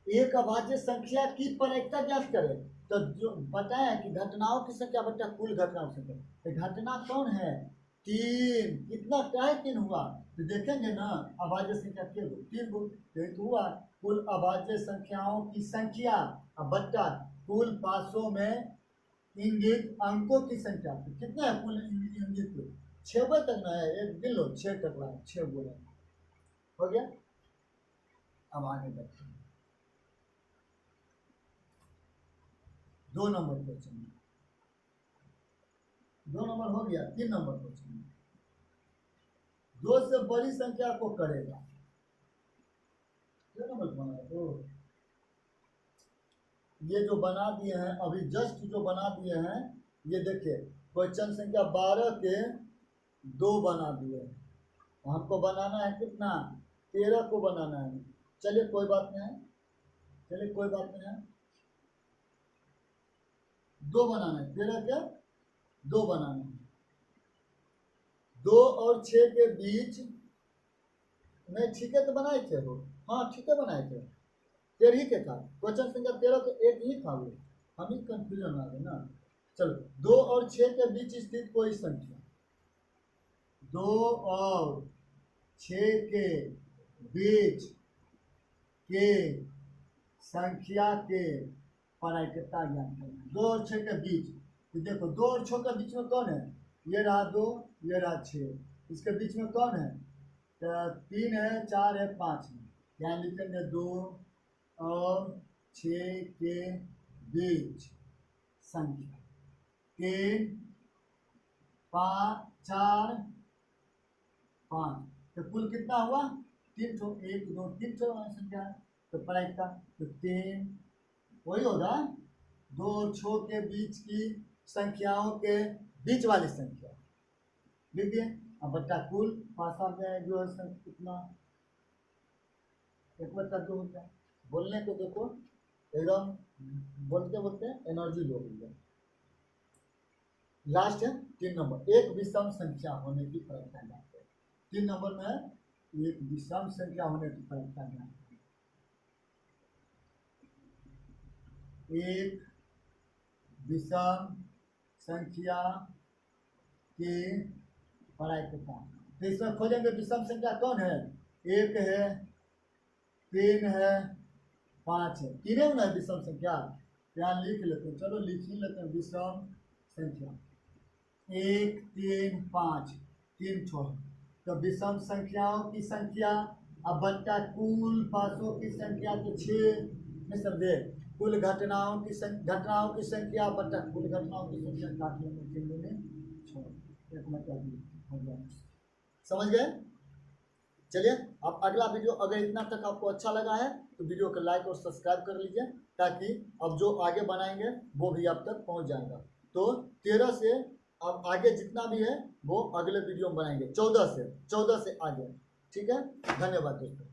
Speaker 1: एक अभाज्य संख्या की प्रायिकता ज्ञात करें, तो जो बताया कि घटनाओं की संख्या बट्टा कुल घटनाओं की संख्या, तो घटना कौन है? 3। कितना क्या 3 हुआ? तो देखेंगे ना, अभाज्य संख्या के 3 गुण तो हुआ कुल अभाज्य संख्याओं की संख्या अब बट्टा कुल पासों में इंगित अंकों की संख्या। तो कितना है कुल इंगित? 6 तक ना है, एक गिन लो, 6 तक रहा, 6 बोले हो गया। अब आगे बढ़ते हैं 2 नंबर क्वेश्चन। 2 नंबर हो गया। 3 नंबर क्वेश्चन, 2 से बड़ी संख्या को करेगा। 2 नंबर बना तो ये जो बना दिए हैं अभी जस्ट जो बना दिए हैं, ये देखिए क्वेश्चन संख्या 12 के 2 बना दिए हैं। हमको बनाना है कितना? 13 को बनाना है। चलिए कोई बात नहीं है, चलिए कोई बात नहीं है, 2 बनाना है, 13 के 2 बनाना है। 2 और 6 के बीच में ठीक है तो बनाए थे वो, हाँ ठीक है बनाए थे, 13 ही के था क्वेश्चन संख्या 13 तो 1 ही था वो, हम ही कंफ्यूजन आ गए ना। चलो 2 और 6 के बीच स्थित कोई संख्या, 2 और 6 के बीच के संख्या के प्रायिकता ज्ञात करना। 2 और 6 के बीच, तो देखो 2 और 6 के बीच में कौन है? ये रहा 2, ये रहा 6, इसके बीच में कौन है? 3 है, 4 है, 5 है। यहाँ लिखेंगे 2 और 6 के बीच संख्या 3 5 4 5, तो कुल कितना हुआ? 3 ठो, 1 2 3 ठो संख्या है, तो प्रायिकता तो 3 वही होगा 2 और 6 के बीच की संख्याओं के बीच वाली संख्या देखिए। अब बच्चा कुल पासा में जो है कितना? 1/2 होता है। बोलने को देखो एकदम बोलते बोलते एनर्जी लो हो गया। लास्ट है 3 नंबर, एक विषम संख्या होने की प्रायिकता ज्ञात करें। 3 नंबर में है एक विषम संख्या होने की प्रायिकता ज्ञात करें। एक विषम संख्या की प्रायिकता, तो इसमें खोजेंगे विषम संख्या कौन है? 1 है, 3 है, 5 है, तीनों ना विषम संख्या। यहाँ लिख लेते हैं, चलो लिख ही लेते हैं विषम संख्या 1 3 5, 3 ठो। तो विषम संख्याओं की संख्या अब बट्टा कुल पासों की संख्या तो 6 में समझे, कुल घटनाओं की संख्या बट्टा कुल घटनाओं की संख्या काट लेंगे 3 में 6, एक मतलब हो गया। समझ गए? चलिए अब अगला वीडियो, अगर इतना तक आपको अच्छा लगा है तो वीडियो को लाइक और सब्सक्राइब कर लीजिए, ताकि अब जो आगे बनाएंगे वो भी आप तक पहुंच जाएगा। तो 13 से अब आगे जितना भी है वो अगले वीडियो में बनाएंगे, 14 से आगे। ठीक है, धन्यवाद दोस्तों।